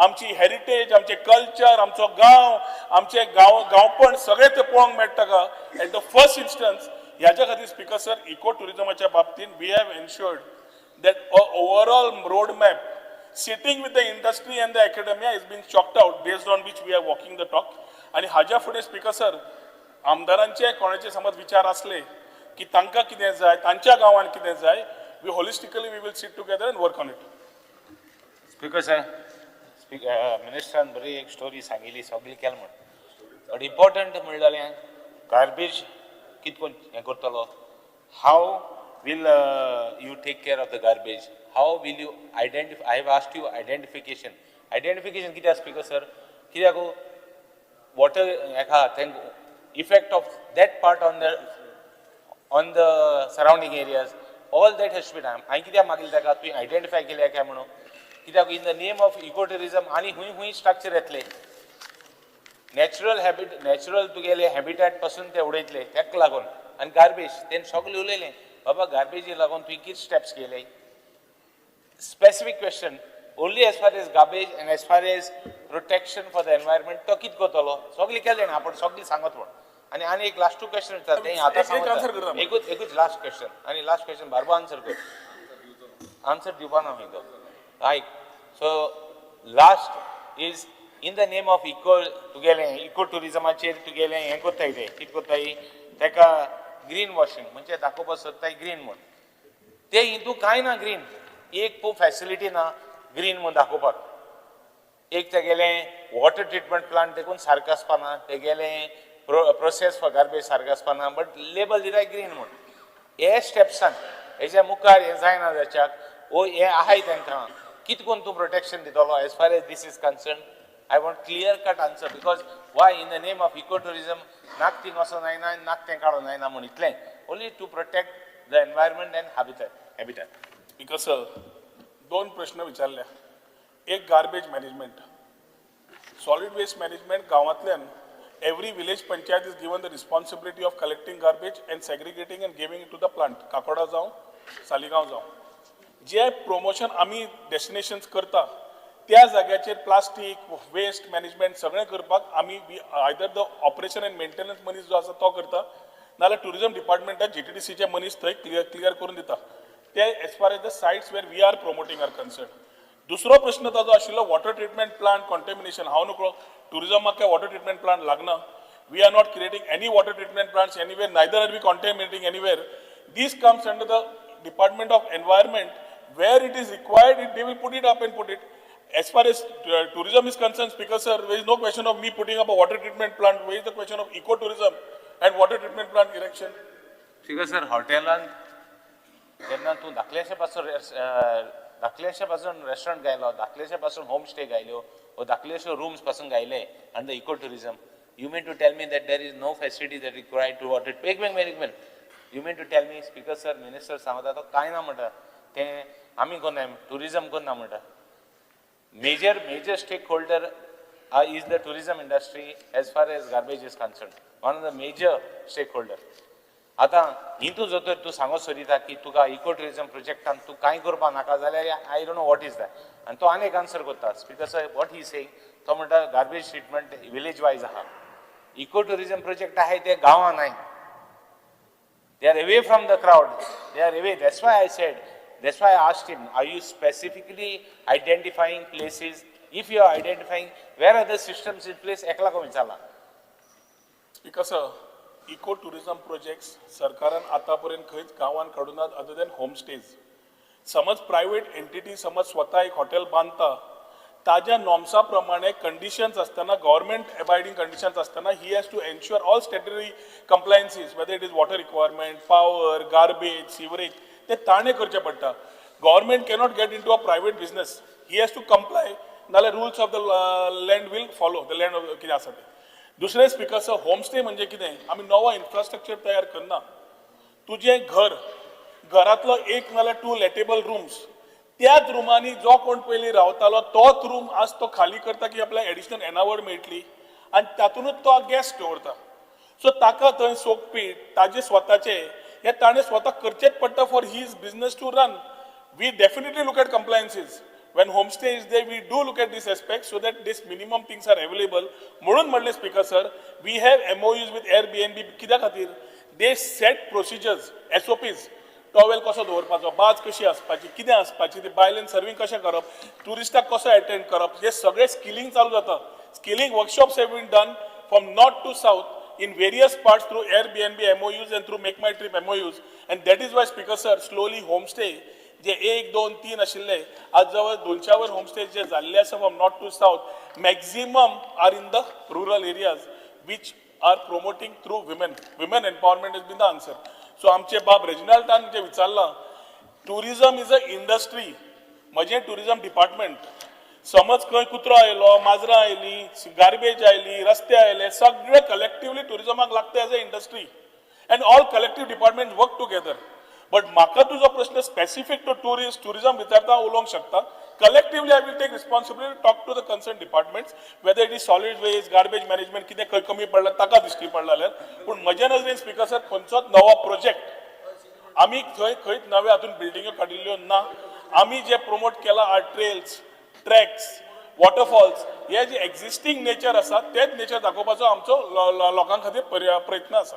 आमची हेरिटेज, आमचें कल्चर, आमचो गांव, आमचें गांवपण सगळें तें पळोवंक मेळटा ताका. एट द फर्स्ट इन्स्टन्स ह्याच्या खातीर स्पीकर सर इको टुरिजमाच्या बाबतींत we have ensured that a overall road map sitting with the industry and the academia is being chalked out based on which we are walking the talk. आणि हाज्या फुडें speaker sir आमदारांचे कोणाचे समज विचार असले की तांकां कितें जाय तांच्या गांवांत कितें जाय we holistically we will sit together and work on it. Speaker sir मिनिस्टरान बरी एक स्टोरी सांगिल्ली सगळी केली म्हण बट इम्पॉर्टंट म्हणलेलें गार्बेज कितकोन हें करतलो हाव will you take care of the garbage? How will you identify? I have asked you identification. Identification किती speaker sir? कित्याक water effect of that part on the surrounding areas. All that has to be done. हांवें कित्याक मागिल्लें ताका तुवें identify केल्या काय म्हणून कित्याक in the name of eco tourism आनी खूंय स्ट्रक्चर येतले नॅचरल तुगेले हॅबिटॅट पासून ते उडयतले ताका लागून आनी गार्बेज तें सगळें उलयलें बाबा गार्बेजी लागून तुवें कितें स्टेप्स केले specific question only age far age garbage end age far age protection for the environment तो कितें करतलो सगळें केलें ना आपण सगळें सांगत म्हण आनी एक लास्ट 2 क्वेश्चन विचारता तें आतां सांगता एकूच लास्ट क्वेश्चन आनी लास्ट क्वेश्चन बारबो आन्सर कर आन्सर दिवपा ना तो आयक so last is in the name of तुगेलें इको टुरिजमाचेर तुगेलें हें कोत्ताय ते कितें कोत्ताय तेका ग्रीन वॉशिंग म्हणजे दाखोवपाक सोदताय ग्रीन म्हूण ते हितू कांय ना ग्रीन एक फॅसिलिटी ना ग्रीन म्हूण दाखोवपाक एक तेगेलें वॉटर ट्रिटमेंट प्लांट देखून सारकें आसपाना तेगेलें प्रोसेस फॉर गार्बेज सारकें आसपाना बट लेबल दिताय ग्रीन म्हूण हे स्टेप्सान हेच्या मुखार हें जायना जाच्याक ओ हें आहाय तांकां कितें करून तूं प्रोटेक्शन दितलो as far as this is concern I want clear cut answer because why in the name of ecotourism नाक थिंग असो जायना नाक तें काडूं जायना म्हूण इतलें only to protect the environment and habitat. Speaker sir 2 प्रश्न विचारल्या एक garbage management solid waste management गांवांतल्यान every village panchayat is given the responsibility of collecting garbage and segregating and giving it to the plant Kakoda जावं सालिगांव जावं जे promotion आमी destinations करता त्या जाग्याचेर प्लास्टीक वेस्ट मॅनेजमेंट सगळें करपाक आमी either the operation end maintenance मनीस जो आसा तो करता नाल्यार टुरिजम डिपार्टमेंटात GTDCचे मनीस थंय क्लियर करून दिता ते as far as the sites where we are promoting are concern. दुसरो प्रश्न ताजो आशिल्लो वॉटर ट्रिटमेंट प्लांट कॉन्टेमिनेशन हांव नकळो टुरिजमाक काय वॉटर ट्रिटमेंट प्लांट लागना we are not creating any water treatment plants anywhere neither are we contaminating anywhere this comes under the department of environment where it is required they will put it up and put it. As far as tourism is concerned, Speaker sir, there is no question of me putting up a water treatment plant. Where is the question of ecotourism and water treatment plant erection? Speaker sir, hotelan जेन्ना तूं धाकलेशे पासून restaurant गायलो धाकलेशे पासून home stay गायल्यो वो धाकलेशे rooms पासून गायले under eco tourism you mean to tell me that there is no facility that required to water एक management you mean to tell me speaker sir minister सांगता तो कांय ना म्हणटा तें आमी कोन्नाय टुरिजम कोन्ना म्हणटा major stakeholder is the tourism industry as far as garbage is concerned. One of the major stakeholder. आता हितू जो तर तू सांगो सोदिता की तुका इको टुरिजम प्रोजेक्टान तू कांय करपा नाका जाल्यार I don't know what is that आनी तो आनीक आन्सर करता speaker sir what he saying तो म्हणटा गार्बेज ट्रिटमेंट विलेज वायज आहा इको टुरिजम प्रोजेक्ट आहाय ते गांवां नाय they are away from the crowd they are away that's why I said That's why I asked him, are you specifically identifying places? If you are identifying, where are the systems in place? एकला को विचारला. Speaker sir, eco-tourism projects सरकारान आतापर्यंत खंयच गांवांत काडूनात other than homestays. समज private entity समज स्वता एक हॉटेल बांधता ताज्या नॉर्म्सा प्रमाणे कंडिशन्स असताना गव्हर्नमेंट अबायडिंग कंडिशन्स असताना he has to ensure all statutory compliances whether it is water requirement power garbage sewerage ते ताणे करचे पडटा government cannot get in to a private business he has to comply नाल्यार rules of the land will follow the land कितें आसा ते दुसरें speaker sir homestay म्हणजे कितें आमी नवो इन्फ्रास्ट्रक्चर तयार करना तुजें घरांतलो एक नाल्यार 2 लेटेबल रूम्स त्याच रुमांनी जो कोण पयलीं रावतालो तोच रूम आज तो खाली करता की आपल्याक एडिशनल एनावड मेळटली आनी तातूंतच तो गेस्ट दवरता सो ताका थंय सोकपी ताजे स्वताचे हे ताणें स्वता करचेच पडटा for his business to run we definitely look at compliances when homestay is there we do look at this aspect so that this minimum things are available म्हणून म्हणले speaker sir we have MOUs with Airbnb कित्या खातीर they set procedures SOPs towel कसो दवरपाचो बाज कशी आसपाची कितें आसपाची ती बायलेन सर्विंग कशें करप टुरिस्टाक कसो अटेंड करप हे सगळे स्किलिंग चालू जाता skilling workshops have been done from north to south in various parts through Airbnb MOUs and through Make My Trip MOUs. And that is why, Speaker sir, slowly homestay, जे 1, 2, 3 आशिल्ले, आज जवळ 200 वर homestays जे झाल्ले आसा from north to south, maximum are in the rural areas, which are promoting through women. Women empowerment has been the answer. So आमचे बाब रेजिनाल्डान जे विचारला, tourism is a industry. म्हजें tourism department. समज खंय कुत्रो आयलो, माजरां आयली, गार्बेज आयली, रस्ते आयले, सगळे collectively tourismaक लागता as a industry. And all collective departments work together. But म्हाका तुजो प्रश्न specific to tourism विचारता उलोवंक शकता. Collectively, I will take responsibility to talk to the concerned departments, whether it is solid waste, garbage management, कितें खंय कमी पडला, ताका दिश्टी पडला जाल्यार. पूण म्हज्या नजरेन स्पीकर सर खंयचोच नवो प्रोजेक्ट आमी खंयच नवे हातून बिल्डिंग्यो काडिल्ल्यो ना. आमी जे प्रमोट केला आर ट्रेल्स, ट्रॅक्स, वॉटरफॉल्स, हे जे एक्झिस्टिंग नेचर आसा तेच नेचर दाखोवपाचो आमचो लोकां खातीर प्रयत्न आसा.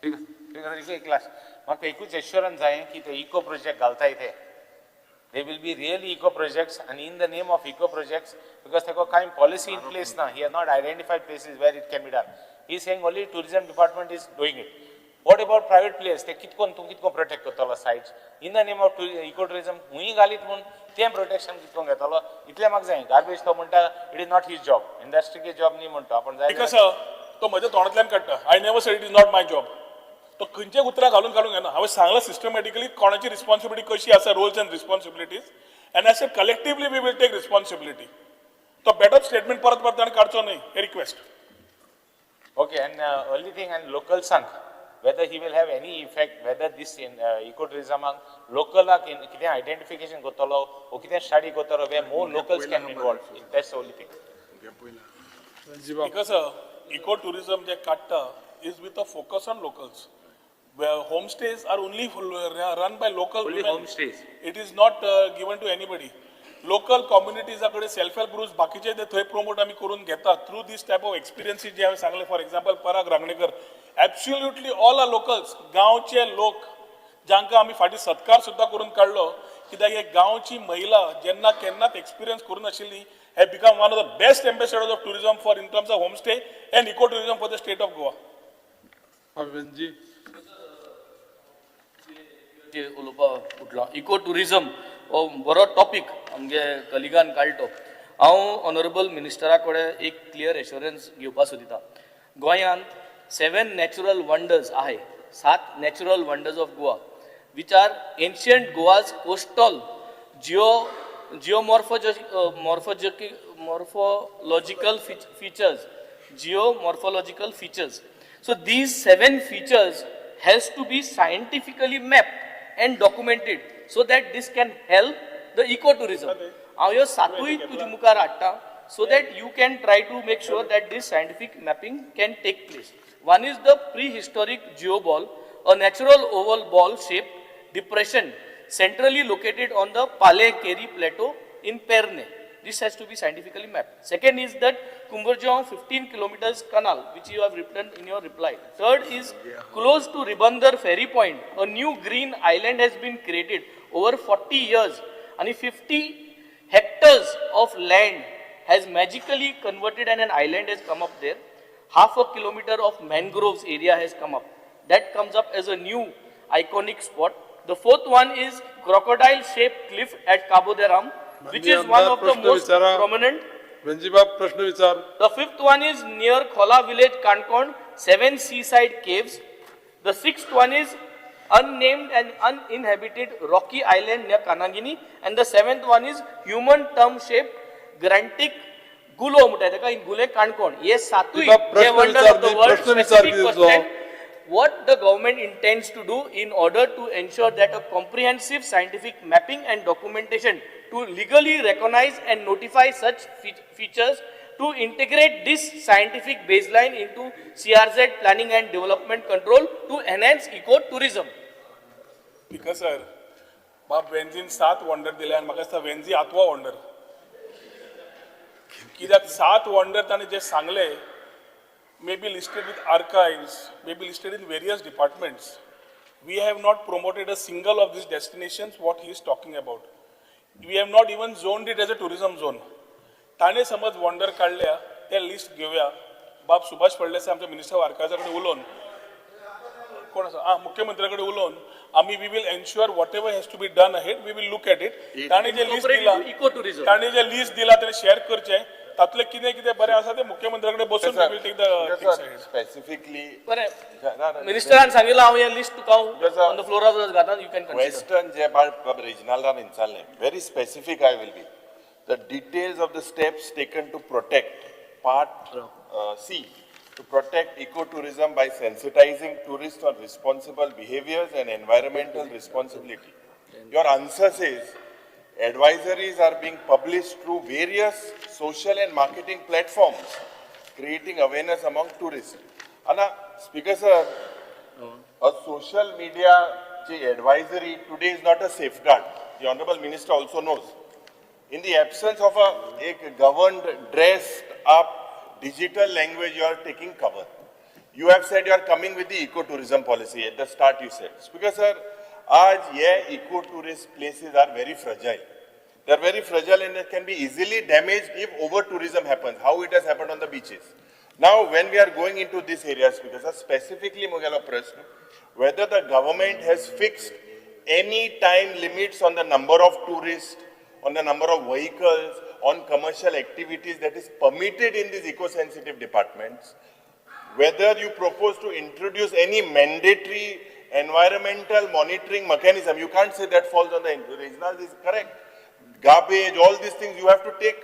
एक लास्ट म्हाका एकूच एश्योरन्स जाय की ते इको प्रोजेक्ट घालता इथे. They will be really eco projects, and in the name of eco projects, because there is kind policy in place now, he has not identified places where it can be done. He is saying only tourism department is doing it. What about private players? They कितकोन protect करतलो sites in the name of ecotourism. हुई घालीत म्हणून ते protection कितकोन घेतलो इतले म्हाका जाय. Garbage तो म्हणटा it is not his job, industry K job नहीं म्हणतो आपण जाय. Because तो म्हज्या तोंडांतल्यान काडटा. I never said it is not my job. तो खंयचे उतरां घालून घेना. हांवें सांगलां सिस्टमॅटिकली कोणाची रिस्पॉन्सिबिलिटी कशी आसा, roles and responsibilities, and I said collectively we will take responsibility. तो बेटर स्टेटमेंट परत परत ताणें काडचो न्हय, हे request. Okay, and only thing and local sunk, whether he will have any effect, whether this in ecotourism local कितें identification करतलो or कितें study करतलो where more locals can be involved. That's the only thing. Because ecotourism जे काडटा is with a focus on locals. Where homestays are only run by local Only women. homestays. It is not given to anybody. Local communities कडे self help groups बाकीचे ते थंय promote आम्ही करून घेता through this type of experiences जे हांवें सांगले. For example, Parag Rangnekar, absolutely all are locals. गांवचे लोक जांकां आमी फाटी सत्कार सुद्धा करून काडलो, कित्याक हे गांवची महिला जेन्ना केन्नाच एक्सपिरियन्स करून नाशिल्ली, have become one of the best ambassadors of tourism for in terms of homestay and ecotourism for the state of Goa. Benji. उलोवपाक उठलो इको टुरिजम हो बरो टॉपिक आमगे कलिगान काडलो. हांव ऑनरेबल मिनिस्टरा कडेन एक क्लियर एश्योरन्स घेवपाक सोदिता. गोंयांत 7 नॅचरल वंडर्स आहे, 7 natural wonders of Goa, which are ancient Goa's coastal geomorphological features. So these 7 features has to be scientifically mapped and documented so that this can help the ecotourism. हांव ह्यो 7य तुजे मुखार हाडटा so that you can try to make sure that this scientific mapping can take place. One is the prehistoric geoball, a natural oval ball shaped depression centrally located on the Pale-Keri plateau in Perne. This has to be scientifically mapped. Second is that Kumburjong 15 kilometers canal, which you have written in your reply. Third is close to Ribandar Ferry Point, a new green island has been created over 40 years, and 50 hectares of land has magically converted and an island has come up there. Half a kilometer of mangroves area has come up. That comes up as a new iconic spot. The fourth one is crocodile-shaped cliff at Cabo de Ram, which is one of the most prominent. प्रश्न विचार. The fifth one is near Khola village, Kankon, 7 seaside caves. The sixth one is unnamed and uninhabited rocky island near Kanangini, and the seventh one is human thumb-shaped grantic gulo mutay in Gule Kankon. Yes, Satui, a wonder of the world. Specific question: what the government intends to do in order to ensure that a comprehensive scientific mapping and documentation to legally recognize and notify such features, to integrate this scientific baseline into CRZ planning and development control to enhance ecotourism. Because sir, बाप वेंजीन 7 wonder दिले आणि म्हाका दिसता Venzy 8वा wonder. कित्याक 7 wonder ताणें जे सांगले, maybe listed with archives, maybe listed in various departments. We have not promoted a single of these destinations, what he is talking about. We have not even zoned it as a tourism zone. ताणे समज wonder काढल्या, ते list घेऊया. बाब सुभाष फडणवीस आमच्या minister वारकाजा कडेन उलोवन कोण आसा मुख्यमंत्र्या कडेन उलोवन आमी we will ensure whatever has to be done ahead we will look at it ताणी जे लिस्ट दिला Ecotourism. ताणी जे लिस्ट दिला तेणे शेअर करचें तातले कितें कितें बरें आसा ते मुख्यमंत्र्या कडेन बसून we will take the specifically बरें मिनिस्टरान सांगिल्लें हांव हे लिस्ट तुका Because, ऑन द फ्लोरार घालता यू कॅन कन्सिडर Western जे बाळ रिजनलान विचारलें very specific I will be. The details of the steps taken to protect part C, to protect ecotourism by sensitizing tourists on responsible behaviors and environmental responsibility. Your answer says advisories are being published through various social and marketing platforms, creating awareness among tourists. Anna, Speaker sir, a social media advisory today is not a safeguard. The Honorable Minister also knows. In the absence of a governed, dressed up digital language, you are taking cover. You have said you are coming with the ecotourism policy. At the start you said. Speaker sir, आज ये ecotourist places are very fragile. They are very fragile and it can be easily damaged if over-tourism happens, how it has happened on the beaches. Now, when we are going into this area, Speaker sir, specifically Mugala Prashna, whether the government has fixed any time limits on the number of tourists, on the number of vehicles, on commercial activities that is permitted in these eco-sensitive departments, whether you propose to introduce any mandatory environmental monitoring mechanism, you can't say that falls on the regional, this is correct. Garbage, all these things you have to take,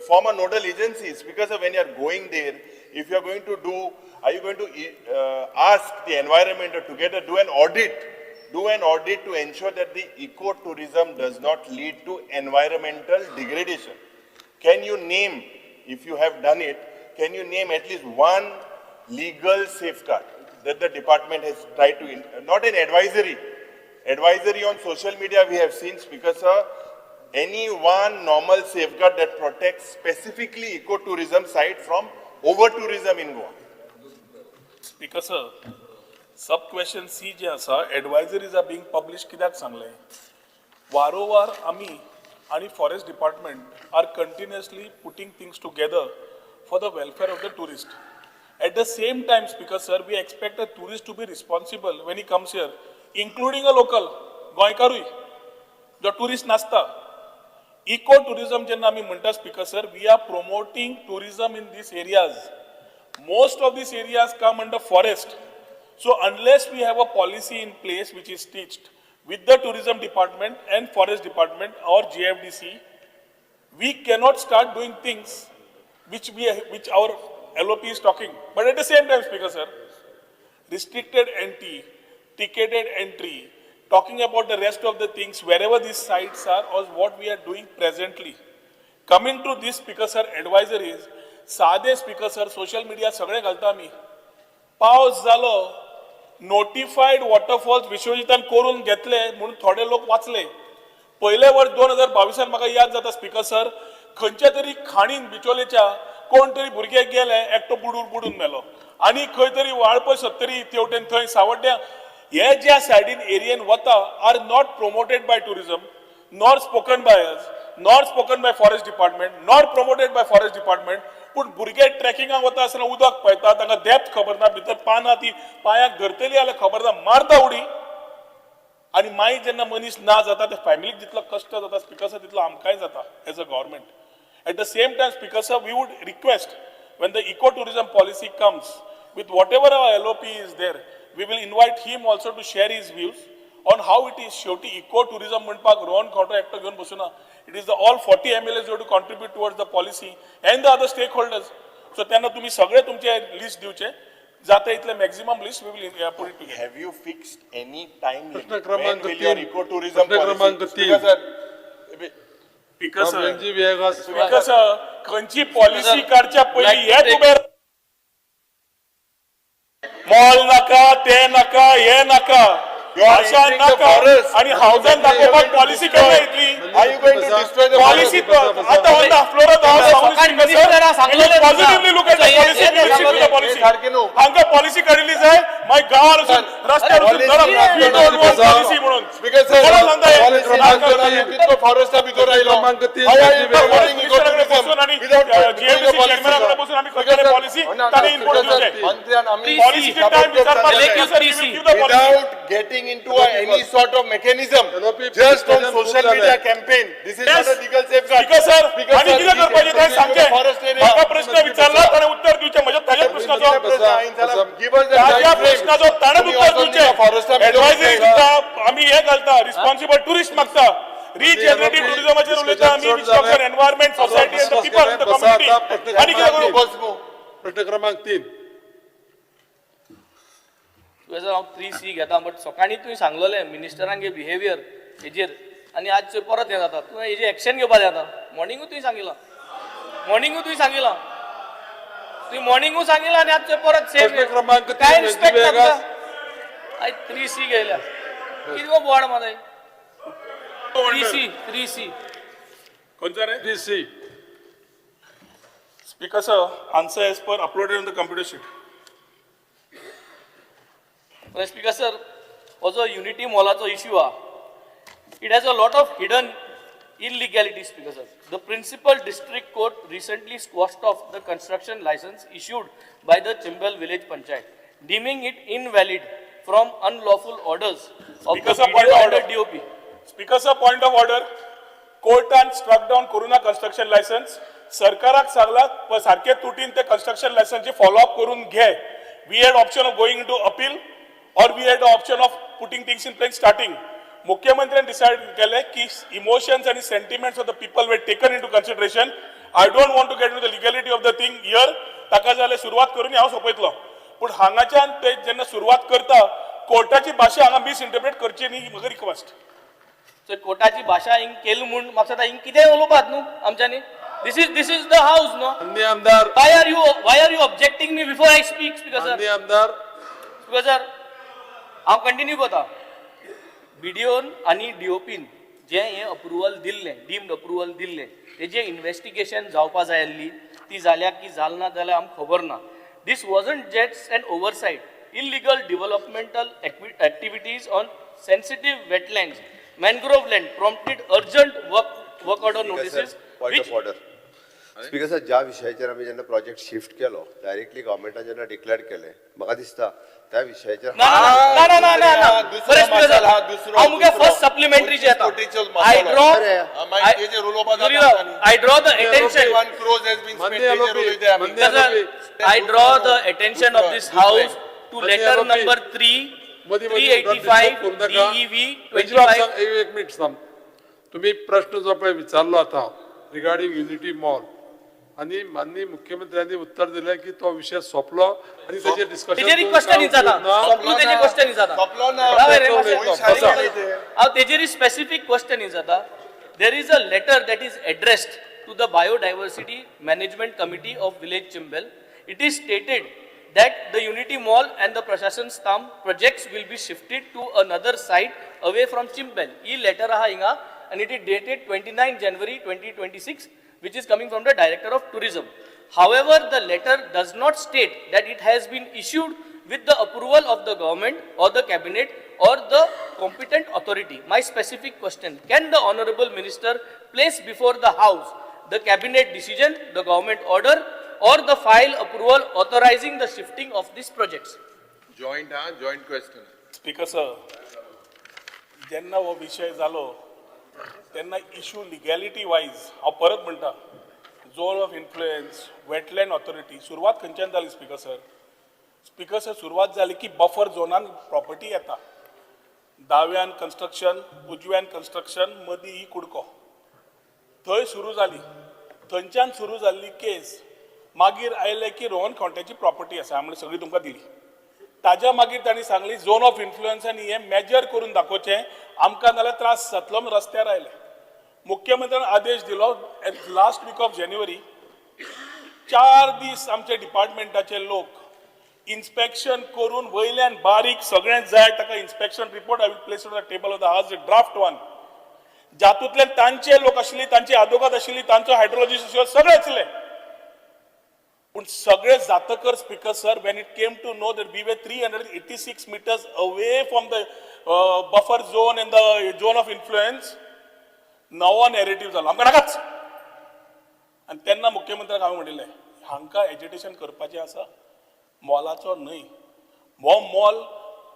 form a nodal agencies, because when you are going there, if you are going to do, are you going to ask the environment to together do an audit to ensure that the ecotourism does not lead to environmental degradation? Can you name, if you have done it, can you name at least one legal safeguard that the department has tried to, not an advisory on social media we have seen, Speaker sir, any one normal safeguard that protects specifically ecotourism side from over-tourism in Goa? Speaker sir, sub-question C जे आसा, advisories are being published कित्याक सांगलें? वारंवार आमी आणि forest department are continuously putting things together for the welfare of the tourist. At the same time, Speaker sir, we expect a tourist to be responsible when he comes here, including a local, गोंयकारूय, जो tourist नासता. Ecotourism जेन्ना आमी म्हणटा, Speaker sir, we are promoting tourism in these areas. Most of these areas come under forest. So unless we have a policy in place which is stitched with the tourism department and forest department or GFDC, we cannot start doing things which our LOP is talking. But at the same time, Speaker sir, restricted entry, ticketed entry, talking about the rest of the things wherever these sites are or what we are doing presently. Coming to this, Speaker sir, advisories, साधे Speaker sir, social media सगळे घालता आमी. पावस जालो, notified waterfalls विश्वजितान करून घेतले म्हणून थोडे लोक वाचले. पहिले वर्ष 2022 म्हाका याद जाता स्पीकर सर, खंयच्या तरी खाणीन बिचोलेच्या कोण तरी भुरगे गेले, एकटो बुडून मेलो आणि खंय तरी वाळपय 70 तेवटेन थंय सावड्ड्या हे ज्या सायडीन एरियेन वता are not promoted by tourism, nor spoken by us, nor spoken by forest department, nor promoted by forest department. पूण भुरगे ट्रेकिंगाक वता आसतना उदक पळयता, तांकां डेप्थ खबर ना, भितर पानां ती पांयाक धरतली जाल्यार खबर ना, मारता उडी. आणि मागीर जेन्ना मनीस ना जाता ते फॅमिलीक जितलो कश्ट जाता स्पीकर सर तितलो आमकांय जाता as a government. At the same time, Speaker sir, we would request when the ecotourism policy comes with whatever our LOP is there, we will invite him also to share his views on how it is. Shoti ecotourism म्हणपाक रोहन खंवटो एकटो घेवन बसुना. It is the all 40 MLAs who have to contribute towards the policy and the other stakeholders. So त्यांना तुम्ही सगळे तुमचे list दिवचे. जाता इतले maximum list we will put it together. Have you fixed any time limit? प्रश्न क्रमांक When will your 3, ecotourism प्रश्न क्रमांक policy? 3. Speaker sir, Speaker sir, खंयची पॉलिसी काडच्या पयली हे तुबे मॉल नाका, ते नाका, हे नाका, अशा नाका आणि हावजान दाखोवपाक पॉलिसी केन्ना येतली? Are you going to destroy the policy आता on the floor of the house positively look at the policy, हांगा पॉलिसी काडिल्ली जाय. मागीर गांवांत वचून रस्त्यार वचून धरप we don't want policy म्हणून कोणाक सांगता हे? फॉरेस्टा भितर आयलो क्रमांक 3 बसून आणि GMC चेअरमॅनाकडे बसून आम्ही करतले पॉलिसी ताणे इनपुट दिवचे पॉलिसीचे टाइम विचारपाक we will give the policy. Without getting into any sort of mechanism, just on social media campaign, this is not a legal safeguard. Speaker sir आनी कितें करपाचें तें सांगचें म्हाका प्रश्न विचारला ताणें उत्तर दिवचें म्हज्या ताज्या प्रश्नाचो ताज्या प्रश्नाचो ताणें उत्तर दिवचें एडवायजरी दिता आमी हे घालता रिस्पॉन्सिबल टुरिस्ट मागता रिजनरेटिव्ह टुरिझमाचेर उलयता आमी which concern environment society end the people in the community आनी कितें करूं प्रश्न क्रमांक 3 तुवें हांव 3C घेता बट सकाळीं तुवें सांगलेलें मिनिस्टरांगे बिहेवियर हेजेर आनी आज परत हें जाता तुवें हेजेर एक्शन घेवपाक जाता मॉर्निंगूय तुवें सांगिलां तुवें मॉर्निंगूय सांगिलां आनी आज परत सेम प्रश्न क्रमांक काय 3 रिस्पेक्ट वेगळा. करता आयज 3C घेयल्या कितें गो बोवाड माताय 3C खंयचा रे 3C speaker sir answer as per uploaded on the computer sheet speaker sir हो जो युनिटी मॉलाचो इश्यू हा it has a lot of hidden illegality, Speaker sir. The principal district court recently squashed off the construction license issued by the Chimbal village panchayat, deeming it invalid from unlawful orders of Speaker the sir, point BDO of and the order. DOP. Speaker sir, point of order. Courtan struck down Corona construction license. सरकाराक सांगला सारखे तुटीन ते construction license चे follow up करून घे. We had option of going into appeal or we had the option of putting things in place starting. मुख्यमंत्र्यांनी decide केले की इमोशन्स आणि sentiments of the people were taken into consideration. I don't want to get into the legality of the thing here. ताका जाल्यार सुरवात करून हांव सोंपयतलो पूण हांगाच्यान ते जेन्ना सुरवात करता कोर्टाची भाशा हांगा मिसइंटरप्रेट करची न्ही म्हाका रिक्वेस्ट. So कोर्टाची भाषा हिंग केली म्हणून म्हाका सांगता हिंग कितें उलोवपात न्हू आमच्यांनी. This is the house, no? अन्य आमदार Why are you objecting me before I speak, Speaker sir? अन्य आमदार Speaker sir, हांव कंटिन्यू करता. BDOन आणि DOPन जे हे अप्रुवल दिल्लें डीम्ड अप्रुवल दिल्लें तेजे इन्व्हेस्टिगेशन जावपा जाय आसली ती जाल्या की जाल ना जाल्यार आमकां खबर ना. This wasn't just an oversight. Illegal developmental activities on sensitive wetlands, mangrove land prompted urgent work order notices. Point of order. Speaker sir ज्या विशयाचेर आमी जेन्ना प्रोजेक्ट शिफ्ट केलो डायरेक्टली गव्हर्मेंटान जेन्ना डिक्लेअर केले म्हाका दिसता त्या विशयाचेर ना बरें स्पीकर सर हांव मुगे फर्स्ट सप्लिमेंटरी जे येता I draw the attention I draw the attention of this house to letter number 385 DEV 25. एक मिनिट थांब. तुम्ही प्रश्न जो पळय विचारलो आता रिगार्डिंग युनिटी मॉल आणि माननीय मुख्यमंत्र्यांनी उत्तर दिले की तो विषय सोपलो आणि त्याचे डिस्कशन तेजेरी क्वेश्चन जाता सोपलो तेजे क्वेश्चन जाता हांव तेजेरी स्पेसिफिक क्वेश्चन जाता. There is a letter that is addressed to the biodiversity management committee of village Chimbel. It is stated that the Unity Mall and the Prashashan Stamp projects will be shifted to another site away from Chimbal. This letter aha inga and it is dated 29 January 2026 which is coming from the Director of Tourism. However, the letter does not state that it has been issued with the approval of the government or the cabinet or the competent authority. My specific question, can the Honorable Minister place before the House the cabinet decision, the government order or the file approval authorizing the shifting of these projects? Joint question. Speaker sir जेन्ना हो विषय जालो तेन्ना issue legality wise हांव परत म्हणटा zone of influence wetland authority सुरवात खंयच्यान जाली स्पीकर सर सुरवात जाली की बफर झोनान प्रॉपर्टी येता दाव्यान कन्स्ट्रक्शन उजव्यान कन्स्ट्रक्शन मदीं ही कुडको थंय सुरू जाली. थंयच्यान सुरू जाल्ली केस मागीर आयले की रोहन खंवट्याची प्रॉपर्टी आसा म्हणून सगळी तुमकां दिली. ताज्या मागीर तांणी सांगली झोन ऑफ इन्फ्लुएन्स आनी हें मेजर करून दाखोवचें आमकां नाल्यार त्रास जातलो म्हूण रस्त्यार आयले. मुख्यमंत्र्यान आदेश दिलो लास्ट वीक ऑफ जानेवारी 4 दीस आमचे डिपार्टमेंटाचे लोक इन्स्पेक्शन करून वयल्यान बारीक सगळें जाय ताका inspection report I will place on the table of the house draft one जातूंतल्यान तांचे लोक आशिल्ली तांची आदोगाद आशिल्ली तांचो हायड्रोलॉजिस्ट आशिल्लो सगळे आसले पूण सगळे जातकर speaker sir when it came to know that we were 386 meters away from the buffer zone and the zone of influence नवो नॅरेटिव्ह जालो आमकां नाकाच. आनी तेन्ना मुख्यमंत्र्याक हांवें म्हणिल्लें हांकां एजिटेशन करपाचें आसा मोलाचो न्हय. हो मोल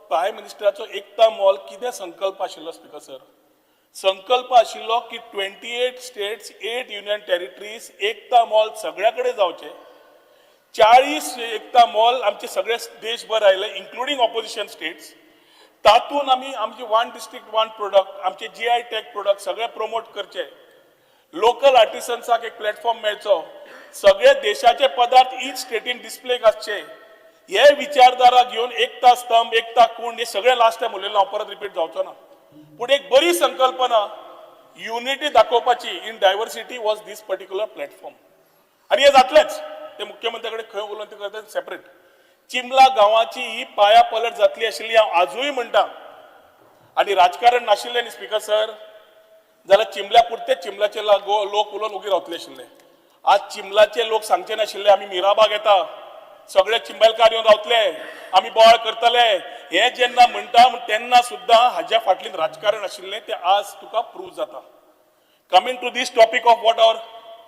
प्रायम मिनिस्टराचो एकता मोल कितें संकल्प आशिल्लो स्पीकर सर? संकल्प आशिल्लो की 28 states 8 union territories एकता मोल सगळ्या कडेन जावचें. 40 एकता मोल आमचे सगळे देशभर आयले इन्क्लुडींग ऑपोजिशन स्टेट्स. तातूंत आमी आमची 1 district 1 product आमचे GI टॅग प्रोडक्ट सगळे प्रमोट करचे. लोकल आर्टिसन्साक एक प्लॅटफॉर्म मेळचो. सगळे देशाचे पदार्थ ईच स्टेटीन डिस्प्लेक आसचे. हे विचारधारा घेवन एकता स्तंभ एकता कुंड हे सगळे लास्ट टायम उलयलें हांव परत रिपीट जावचो ना. पूण एक बरी संकल्पना युनिटी दाखोवपाची in diversity was this particular platform. आनी हे जातलेंच. ते मुख्यमंत्र्या कडेन खंय उलोवन ते करता सेपरेट. चिंबला गांवाची ही पाया पलट जातली आशिल्ली हांव आजूय म्हणटा. आनी राजकारण नाशिल्लें न्ही स्पीकर सर जाल्यार चिंबल्या पुरते चिंबल्याचे लोक उलोवन उगी रावतले आशिल्ले. आज चिंबलाचे लोक सांगचे नाशिल्ले आमी मिराबाग येता सगळे चिंबलकार येवन रावतले आमी बोवाळ करतले. हे जेन्ना म्हणटा तेन्ना सुद्दां हाज्या फाटल्यान राजकारण आशिल्लें तें आज तुका प्रूव जाता. Coming to this topic of what our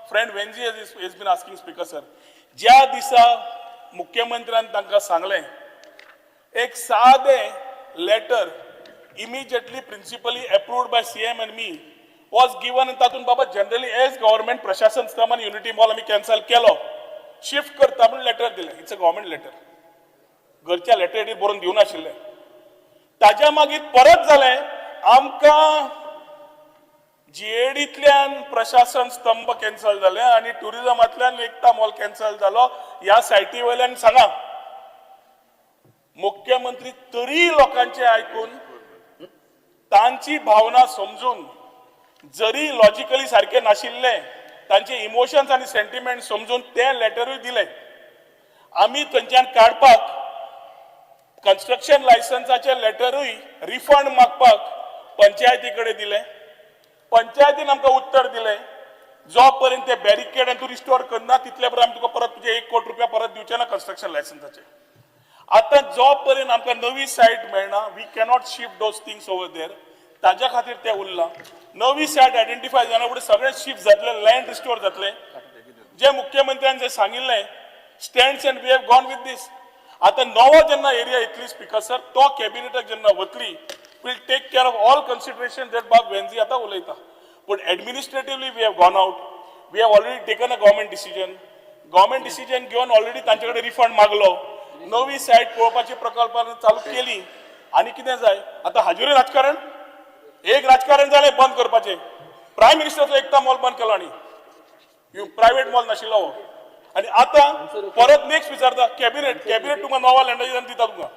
friend Venzy has been asking speaker sir. ज्या दिसा मुख्यमंत्र्यान तांकां सांगलें एक सादें letter immediately principally approved by CM and me was given and तातूंत बाबा जनरली एज गव्हर्नमेंट प्रशासन स्तंभ आनी युनिटी मॉल आमी कॅन्सल केलो शिफ्ट करता म्हणून लेटर दिलें. इट्स अ गव्हर्नमेंट लेटर घरच्या लेटरेटीर बरोवन दिवनाशिल्लें. ताज्या मागीर परत जालें आमकां GADतल्यान प्रशासन स्तंभ कॅन्सल जालें आनी टुरिजमांतल्यान एकता मॉल कॅन्सल जालो. ह्या सायटी वयल्यान सांगा मुख्यमंत्री तरी लोकांचे आयकून तांची भावना समजून जरी लॉजिकली सारखे नाशिल्ले तांचे इमोशन्स आनी सेंटिमेंट समजून ते लेटरूय दिले. आमी थंयच्यान काडपाक कन्स्ट्रक्शन लायसन्साचे लेटरूय रिफंड मागपाक पंचायती कडेन दिलें. पंचायतीन आमकां उत्तर दिलें जो पर्यंत ते बॅरिकेड आनी तूं रिस्टोर करना तितले पर्यंत आमी तुका परत तुजे 1 कोटी रुपया परत दिवचे ना कन्स्ट्रक्शन लायसन्साचे. आतां जो पर्यंत आमकां नवी सायट मेळना we cannot shift those things over there. ताज्या खातीर ते उरलां. नवी सायट आयडेंटिफाय जाना फुडें सगळे शिफ्ट जातले लँड रिस्टोर जातले. जे मुख्यमंत्र्यान जे सांगिल्लें stands and we have gone with this. आतां नवो जेन्ना एरिया येतली स्पीकर सर तो कॅबिनेटाक जेन्ना वतली will take care of all consideration that बाब वेंजी आतां उलयता. पूण administratively we have gone out. We have already taken a government decision. Government decision घेवन ऑलरेडी तांचे कडेन रिफंड मागलो. नवी सायट पळोवपाची प्रकल्प चालू केली. आनी कितें जाय आतां हाजेरूय राजकारण एक राजकारण जालें बंद करपाचें. प्रायम मिनिस्टराचो एकता मॉल बंद केलो आनी प्रायवेट मॉल नाशिल्लो हो. आनी आतां परत नेक्स्ट विचारता कॅबिनेट तुमकां नवा लँडाचेर दिता तुमकां.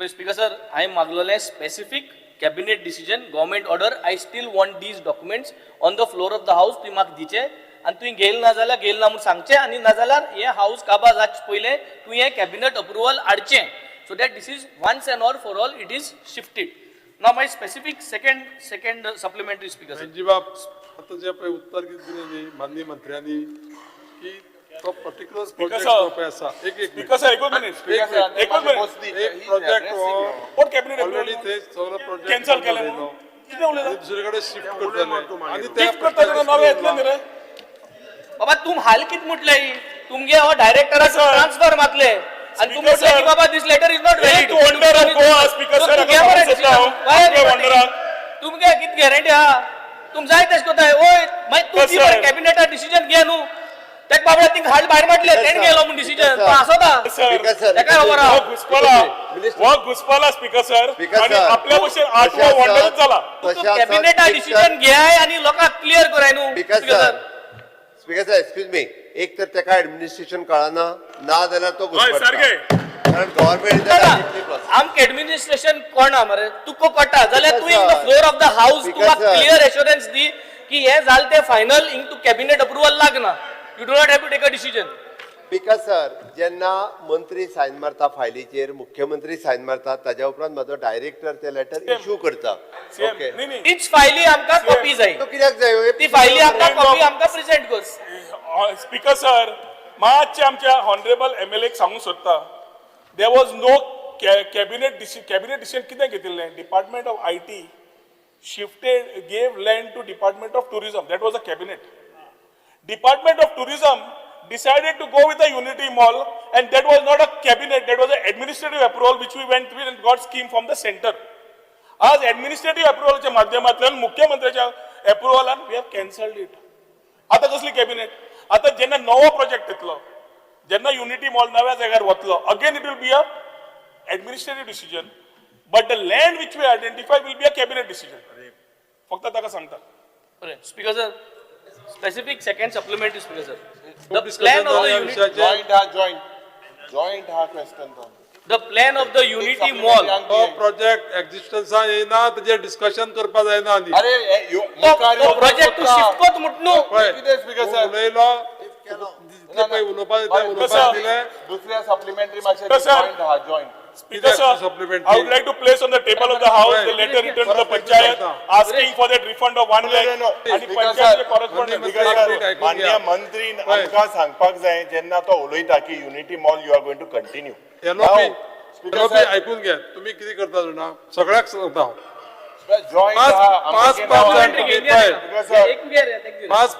स्पीकर सर हांवें मागलोलें specific cabinet decision government order. I still want these documents on the floor of the house. तुवें म्हाका दिचे आनी तुवें गेल ना जाल्यार गेल ना म्हणून सांगचें आनी नाजाल्यार हे हाऊस काबार जावचे पयलें तुवें हें कॅबिनेट अप्रुवल हाडचें so that this is once and all for all it is shifted. Now my specific second supplementary speaker. बाब आता जे पळय उत्तर दिलें न्ही माननीय मंत्र्यांनी की तो पर्टिक्युलर प्रोजेक्ट पळय आसा एक स्पीकर सर एकूच मिनिट एक प्रोजेक्ट कोण कॅबिनेट ऑलरेडी ते सगळो प्रोजेक्ट कॅन्सल केले म्हणून कितें उलयता दुसरे कडेन शिफ्ट करतले आनी ते शिफ्ट करता तेन्ना नवे येतले न्ही रे. बाबा तुम हाल कित म्हटले तुमगे हो डायरेक्टराचो ट्रान्सफर मातले आणि तू म्हटले की बाबा this letter is not valid. Wonder of Goa speaker sir तुमगे कित गॅरंटी आहा तुम जाय तेश कोताय ओय मागीर तू कॅबिनेटार डिसिजन घे न्हू तेक बाबा थिंग हाल भायर मारले तेण गेलो म्हूण डिसिजन आसोता तेका खबर आहा हो घुसपाला स्पीकर सर आणि आपल्या भशेन 8वो वंडरच जाला. कॅबिनेटार डिसिजन घ्याय आणि लोकांक क्लियर कराय न्हू. स्पीकर सर एक्सक्यूज मी एक तर तेका ऍडमिनिस्ट्रेशन कळना ना जाल्यार तो घुसपट्टा. कारण गव्हर्नमेंट आमकां एडमिनिस्ट्रेशन कोणा मरे तुका कळटा जाल्यार तू in the floor of the house तुका क्लियर एश्युरन्स दी की हे जाल ते final in to cabinet approval लागना. You do not have to take a decision. Speaker sir जेन्ना मंत्री सायन मारता फायलीचेर मुख्यमंत्री सायन मारता ताज्या उपरांत म्हाजो डायरेक्टर ते लेटर इश्यू करता. ओके तीच फायली आमकां कॉपी जाय. तो कित्याक जाय ती फायली आमकां कॉपी आमकां प्रेझेंट कर. स्पीकर सर मातशें आमच्या हॉनरेबल MLA सांगूंक सोदता there was no cabinet decision कितें घेतिल्लें department of IT shifted gave land to Department of Tourism. That was a cabinet. Department of Tourism decided to go with the Unity Mall, and that was not a cabinet, that was an administrative approval which we went with and got scheme from the center. आज administrative approval च्या माध्यमातून मुख्यमंत्र्याच्या अप्रुवलान we have cancelled it. आता कसली cabinet? आता जेन्ना नवो project येतलो, जेन्ना युनिटी मॉल नव्या जाग्यार वतलो, again it will be a administrative decision, but the land which we identify will be a cabinet decision. फक्त ताका सांगता. Speaker sir, specific second supplementary speaker sir. The plan of the unity, joint हा question तो. the plan of the unity mall. तो project एक्झिस्टन्सा येयना तेजेर discussion करपा जायना आनी अरे तो project to shift कोत मुटनू. कितें स्पीकर सर उलयलो उलोवपा दिले दुसऱ्या सप्लिमेंटरी मातशें Sir. joint हा joint. Speaker sir, I would like to place on the table of the house the letter written to the Panchayat asking for that refund of 1 lakh. आणि Speaker पंचायतचे sir, correspondent. Speaker sir, माननीय मंत्री आमकां सांगपाक जाय जेन्ना तो उलयता की unity mall you are going to continue. LOP आयकून घे तुम्ही कितें करता जाणा सगळ्याक सांगता हांव जॉईंट पाच जाण तुम्ही सर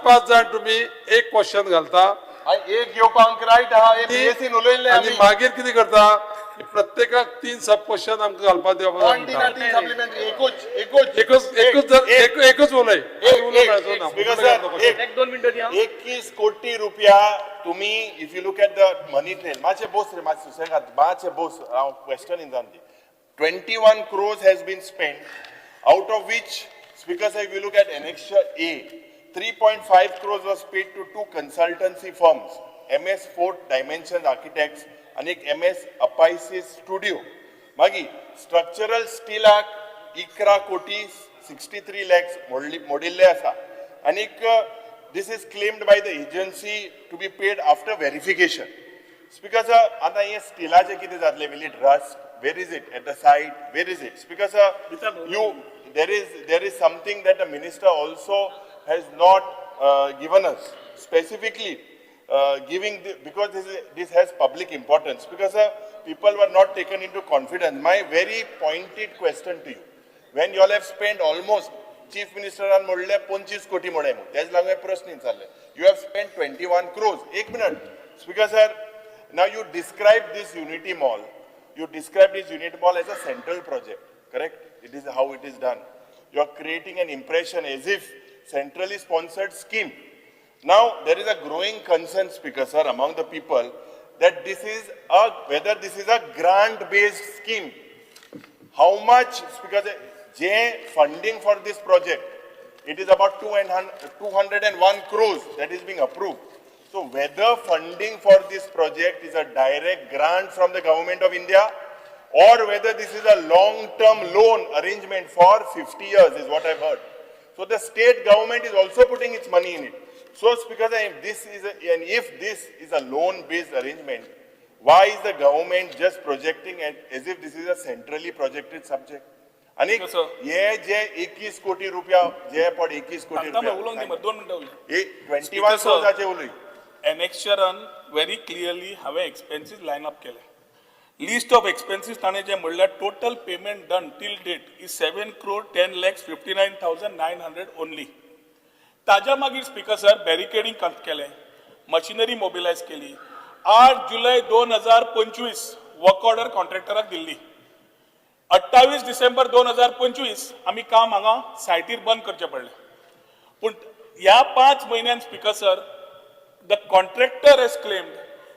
पाच जाण तुम्ही एक क्वेश्चन घालता एक घेवपाक रायट हा हे बीएससीन उलयल्ले आणि आमी मागीर कितें करता प्रत्येकाक 3 सब क्वेश्चन आमकां घालपा सप्लिमेंटरी एकच उलय स्पीकर सर एक 2 मिनिटं द्या. 21 कोटी रुपया तुम्ही if you look at the money train मातशे बोस रे मातशे सुसेगाद मातशे बोस हांव क्वेश्चन इन जावन 21 crores has been spent out of which speaker sir if you look at annexure A 3.5 crores was paid to 2 consultancy firms MS Fort Dimension Architects आणि एक MS Apaisis Studio मागी structural स्टीलाक 11 कोटी 63 lakhs मोडिल्ले आसा आणि this is claimed by the agency to be paid after verification. Speaker sir, आता हे स्टीलाचे किती जातले will it rust? Where is it? At the site? Where is it? Speaker sir, there is something that the minister also has not given us specifically because this has public importance. Because people were not taken into confidence. My very pointed question to you, when you all have spent almost Chief Minister and Modle 25 koti modai mu त्याच लागून प्रश्न चालले you have spent 21 crores. एक minute Speaker sir, now you describe this unity mall as a central project, correct? It is how it is done. You are creating an impression as if centrally sponsored scheme. Now there is a growing concern, Speaker sir, among the people that whether this is a grant based scheme. How much, Speaker sir, funding for this project, it is about 201 crores that is being approved. So whether funding for this project is a direct grant from the government of India or whether this is a long-term loan arrangement for 50 years is what I've heard. So the state government is also putting its money in it. So Speaker, if this is a loan-based arrangement, why is the government just projecting it as if this is a centrally projected subject? आणि हे जे 21 कोटी रुपया जे पड 21 कोटी रुपया उलोवंक दी मरे 2 मिनिटां उलय. हे 21 करोडाचे उलय. एनेक्शरान व्हेरी क्लियरली हांवें एक्सपेन्सीस लायन अप केले. लिस्ट ऑफ एक्सपेन्सीस ताणें जे म्हणल्यार total payment done till date is 7 crore 10 lakhs 59,900 only. ताज्या मागीर स्पीकर सर बॅरिकेडिंग केलें, मशिनरी मोबिलायज केली. 8 जुलय 2025 वर्क ऑर्डर कॉन्ट्रॅक्टराक दिल्ली. 28 डिसेंबर 2025 आमी काम हांगा सायटीर बंद करचें पडलें. पूण ह्या 5 म्हयन्यान speaker sir the contractor has claimed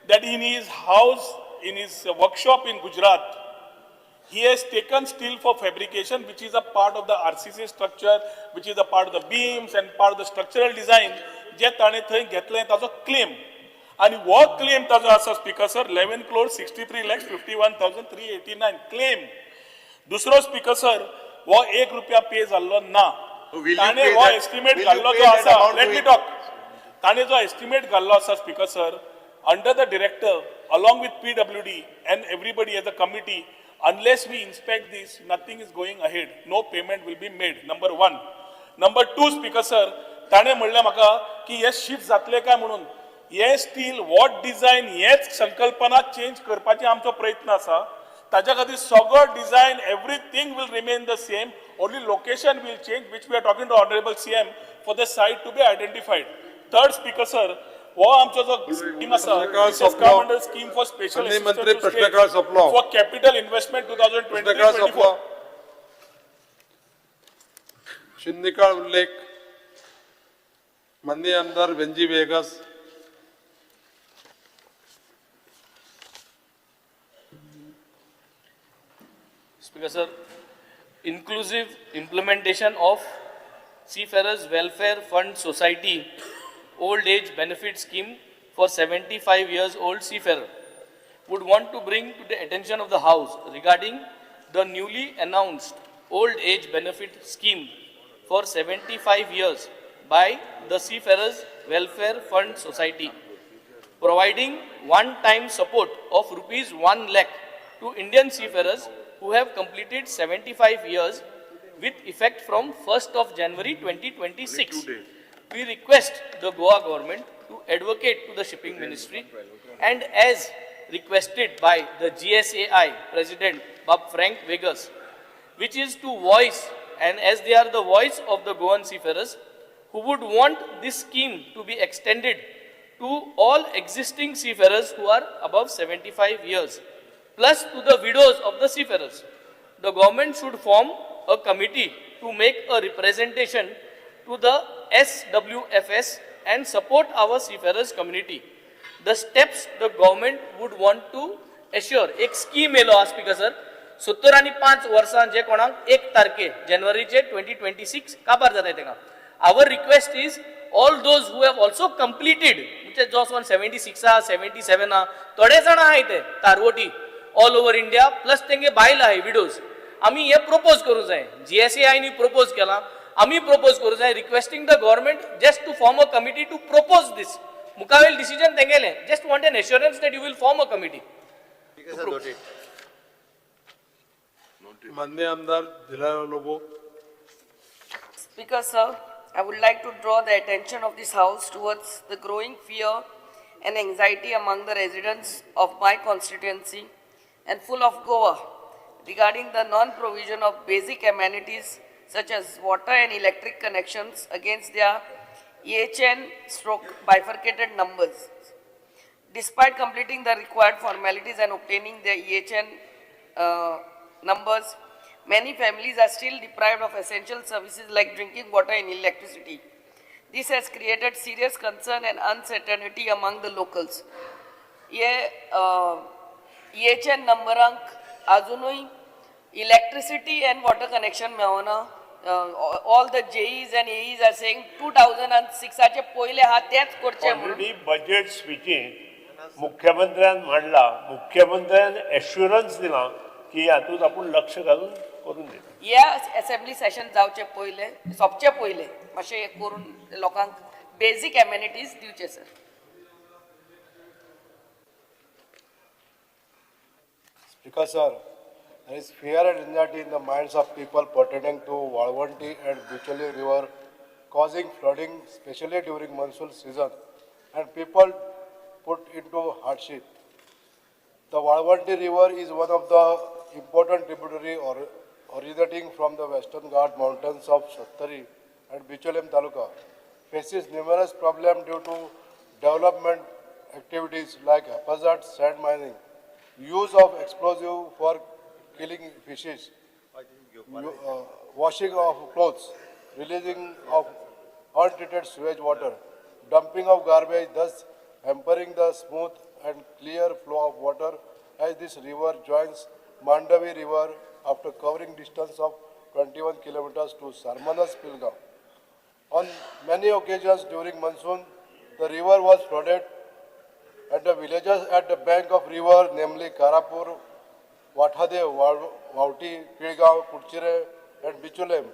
that in his house, in his workshop in Gujarat, he has taken steel for fabrication, which is a part of the RCC structure, which is a part of the beams and part of the structural design. जे ताणें थंय घेतलें ताचो claim आनी हो claim ताचो आसा speaker sir 11 crore 63 lakhs 51,389 claim. दुसरो स्पीकर सर हो 1 रुपया पे जाल्लो ना. ताणें हो एस्टिमेट घाल्लो जो आसा, लेट मी टॉक. ताणे जो एस्टिमेट घाल्लो आसा speaker sir under the director along with PWD and everybody as a committee, unless we inspect this, nothing is going ahead. No payment will be made. Number 1. Number 2, Speaker sir, ताणे म्हणलें म्हाका की हे shift जातले काय म्हणून. हे steel what design हेच संकल्पना चेंज करपाचे आमचो प्रयत्न आसा. ताच्या खातीर सगळो design everything will remain the same, only location will change, which we are talking to Honorable CM for the site to be identified. Third speaker sir, हो आमचो जो स्कीम आसा, this is come under scheme for special assistance to states for capital investment 2023-24. शिंदीकाळ उल्लेख माननीय आमदार Venzy Viegas. Speaker sir, inclusive implementation of Seafarers Welfare Fund Society Old Age Benefit Scheme for 75 years old seafarer would want to bring to the attention of the House regarding the newly announced Old Age Benefit Scheme for 75 years by the Seafarers Welfare Fund Society, providing one-time support of rupees 1 lakh to Indian seafarers who have completed 75 years with effect from 1st of January 2026. We request the Goa government to advocate to the Shipping Ministry and as requested by the GSAI President Bob Frank Vegas, which is to voice, and as they are the voice of the Goan seafarers, who would want this scheme to be extended to all existing seafarers who are above 75 years, plus to the widows of the seafarers. The government should form a committee to make a representation to the SWFS and support our seafarers community. The steps the government would want to assure. एक scheme yellow हा speaker sir, 70 आणि 5 वर्सां जे कोणाक 1 तारखे जानेवारीचे 2026 काबार जाता तेंका. Our request is all those who have also completed, which is just on 76, 77, थोडे जण आहेत ते तारवटी all over India, plus तेंगे बायल आहे widows. आम्ही हे propose करू जाय, GSAI नी propose केला, आम्ही propose करू जाय, requesting the government just to form a committee to propose this. मुकावेल decision तेंगेले, just want an assurance that you will form a committee. माननीय आमदार Dilhara Lobo. Speaker sir, I would like to draw the attention of this House towards the growing fear and anxiety among the residents of my constituency and full of Goa regarding the non-provision of basic amenities such as water and electric connections against their EHN/bifurcated numbers. Despite completing the required formalities and obtaining their EHN numbers, many families are still deprived of essential services like drinking water and electricity. This has created serious concern and uncertainty among the locals. EHN numberank अजूनही electricity and water connection मेवना. All the JEs and AEs are saying 2006 चे पहिले हा तेच करचे म्हणून. Already budget स्पीचींत मुख्यमंत्र्यान म्हणला, मुख्यमंत्र्यान एश्युरन्स दिला की हातूंत आपूण लक्ष घालून करून दिता. या असेंब्ली सेशन जावचे पहिले, सोपचे पहिले मातशें करून लोकांक बेसिक एमेनिटीज दिवचे sir. Speaker sir, there is fear and anxiety in the minds of people pertaining to Walwanti and Bicholi river causing flooding, especially during monsoon season, and people put into hardship. The Walwanti river is one of the important tributary originating from the Western Ghat mountains of Sattari and Bicholim Taluka. Faces numerous problems due to development activities like haphazard sand mining, use of explosive for killing fishes, washing of clothes, releasing of untreated sewage water, dumping of garbage, thus hampering the smooth and clear flow of water as this river joins Mandavi river after covering distance of 21 kilometers to Sarmanas Pilgaon. On many occasions during monsoon, the river was flooded and the villages at the bank of river, namely Karapur, Wathade, Vauti, Pilgaon, Kurchire and Bichulem,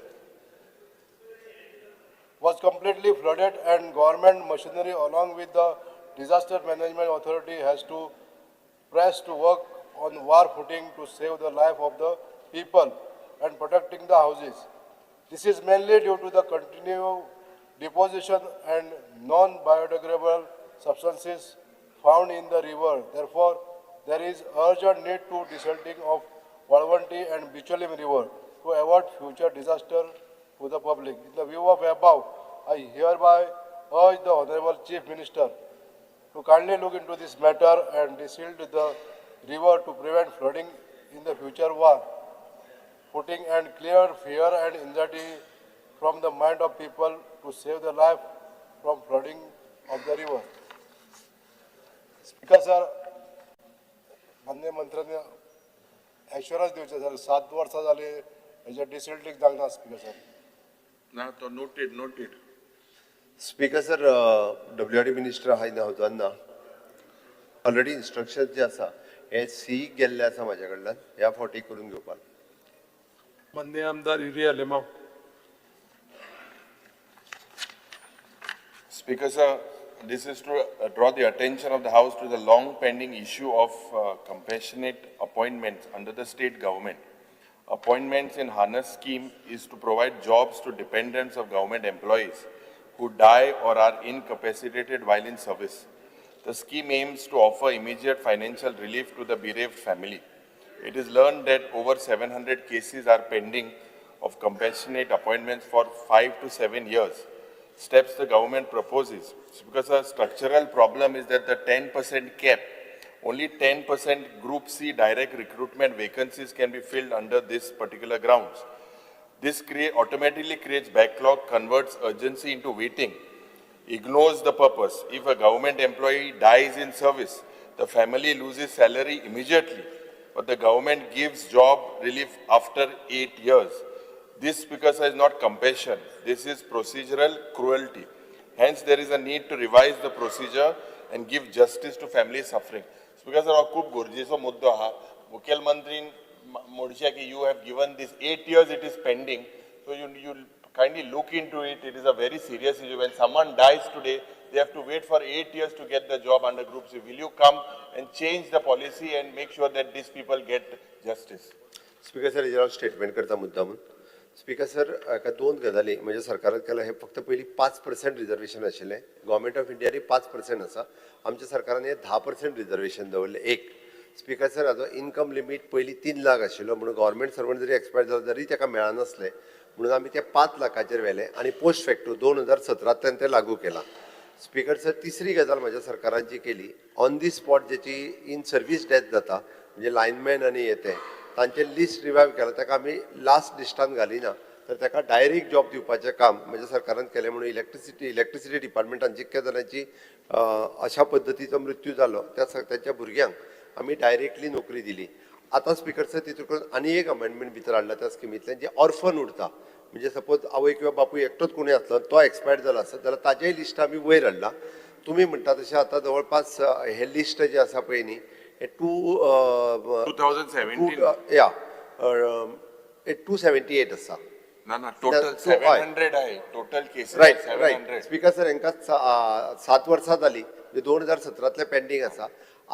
was completely flooded, and government machinery along with the disaster management authority has to press to work on war footing to save the life of the people and protecting the houses. This is mainly due to the continued deposition and non-biodegradable substances found in the river. Therefore, there is urgent need to desalting of Valvanti and Bicholim River to avoid future disaster to the public. In the view of above, I hereby urge the Honorable Chief Minister to kindly look into this matter and desilt the river to prevent flooding in the future war, putting and clear fear and anxiety from the mind of people to save the life from flooding of the river. Speaker sir, माननीय मंत्र्यांनी assurance दिवचे sir 7 वर्सां जाली हेजे डिसिल्टीक जागना speaker sir. Now, to noted. Speaker sir WRD minister आहाय ना हांव ऑलरेडी इन्स्ट्रक्शन जे आसा हे सी गेल्ले आसा म्हाज्या कडल्यान ह्या फावटी करून घेवपाक. माननीय आमदार area लेमाव. Speaker sir, this is to draw the attention of the House to the long pending issue of compassionate appointments under the state government. Appointments in harness scheme is to provide jobs to dependents of government employees who die or are incapacitated while in service. The scheme aims to offer immediate financial relief to the bereaved family. It is learned that over 700 cases are pending of compassionate appointments for 5 to 7 years. Steps the government proposes. Because a structural problem is that the 10% cap, only 10% Group C direct recruitment vacancies can be filled under this particular grounds. This automatically creates backlog, converts urgency into waiting, ignores the purpose. If a government employee dies in service, the family loses salary immediately, but the government gives job relief after 8 years. This, Speaker sir, is not compassion. This is procedural cruelty. Hence, there is a need to revise the procedure and give justice to families suffering. Speaker sir, खूप गरजेचो मुद्दो हा. मुख्यमंत्री म्हणचे की you have given this 8 years it is pending. So you kindly look into it. It is a very serious issue. When someone dies today, they have to wait for 8 years to get the job under Group C. Will you come and change the policy and make sure that these people get justice? Speaker sir हेजेर statement करता मुद्दा म्हणून. Speaker sir हाका 2 गजाली म्हणजे सरकारान केला हे फक्त पयली 5% रिजर्वेशन आशिल्लें. गव्हर्मेंट ऑफ इंडियानी 5% आसा. आमच्या सरकारान हे 10% रिजर्वेशन दवरले. एक स्पीकर सर हाजो इनकम लिमीट पयली 3 लाख आशिल्लो म्हणून गव्हर्मेंट सर्वंट जरी एक्सपायर जालो तरी ताका मेळनासलें म्हणून आमी ते 5 लाखाचेर व्हेले आनी पोस्ट फॅक्टो 2017 ते लागू केला. स्पीकर सर तिसरी गजाल म्हाज्या सरकारान जी केली ऑन दी स्पॉट जेची इन सर्वीस डेथ जाता म्हणजे लायनमॅन आनी येते तांचे लिस्ट रिवायव केला ताका आमी लास्ट लिस्टान घालिना तर ताका डायरेक्ट जॉब दिवपाचें काम म्हज्या सरकारान केलें म्हणून इलेक्ट्रिसिटी डिपार्टमेंटान जितक्या जाणांची अशा पद्दतीचो मृत्यू जालो त्या भुरग्यांक आमी डायरेक्टली नोकरी दिली. आतां स्पीकर सर तितून आनी एक अमेंडमेंट भितर हाडला त्या स्किमींतल्यान जे ऑर्फन उरता म्हणजे सपोज आवय किंवा बापूय एकटोच कोणी आसलो तो एक्सपायर्ड जालो आसत जाल्यार ताजेय लिस्ट आमी वयर हाडला. तुमी म्हणटा तशें आतां जवळपास हे लिस्ट जे आसा पळय न्ही हे 278 आसा. ना टोटल 700 आहे. Total cases right 700. Speaker sir हांकां 7 वर्सां जाली 2017 पेंडींग आसा.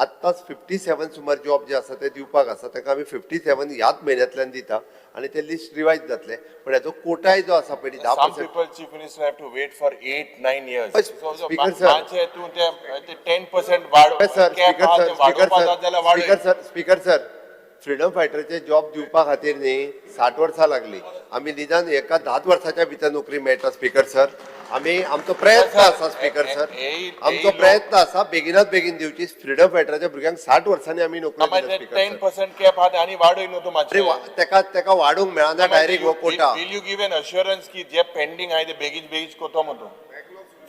आत्ताच 57 सुमार जॉब जे आसा ते दिवपाक आसा ताका आमी 57 ह्याच म्हयन्यांतल्यान दिता आनी ते लिस्ट रिवायज जातले. पण हेजो कोटाय जो आसा पळय 10%. Some people, Chief Minister, have to wait for 8-9 years. Speaker sir. माझे तू ते 10% वाढ स्पीकर सर फ्रीडम फायटरचे जॉब दिवपा खातीर न्ही 60 वर्सां लागली. आमी निदान एका 10 वर्साच्या भितर नोकरी मेळटा स्पीकर सर. आमी आमचो प्रयत्न आसा स्पीकर सर. आमचो प्रयत्न आसा बेगिनात बेगीन दिवची. फ्रीडम फायटराच्या भुरग्यांक 60 वर्सांनी आमी नोकरी दिता स्पीकर सर. 10% कॅप आहा आणि वाडूय न्हू तू मातशें. तेका वाडूंक मेळना डायरेक्ट हो Kota. Will you give an assurance की जे पेंडिंग आहे ते बेगीन कोतो म्हणतो.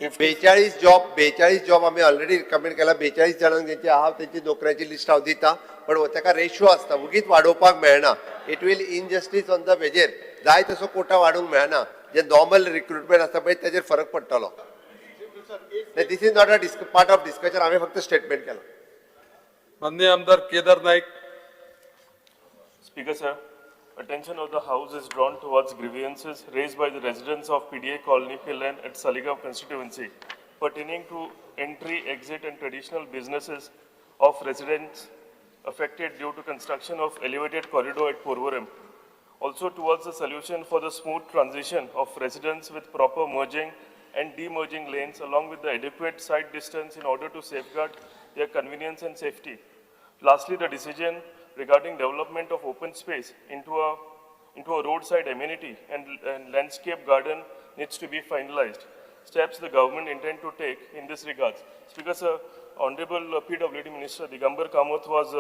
42 जॉब आमी ऑलरेडी रिकमेंड केला. 42 जाणांक जेंची आहा तेंची नोकऱ्याची लिस्ट हांव दिता पण ताका रेशो आसता उगीच वाडोवपाक मेळना. It will injustice on the वेजेर जाय तसो कोटा वाडूंक मेळना. जे नॉर्मल रिक्रुटमेंट आसता पळय तेजेर फरक पडटलो. This is not a part of discussion. हांवें फक्त स्टेटमेंट केला. माननीय आमदार Kedar Naik. Speaker sir, attention of the House is drawn towards grievances raised by the residents of PDA Colony, Pillan at Saligaon constituency pertaining to entry, exit and traditional businesses of residents affected due to construction of elevated corridor at Porvorim. Also towards the solution for the smooth transition of residents with proper merging and demerging lanes along with the adequate side distance in order to safeguard their convenience and safety. Lastly, the decision regarding development of open space into a roadside amenity and landscape garden needs to be finalized. Steps the government intend to take in this regard. Speaker, sir, Honorable PWD Minister Digambar Kamoth was,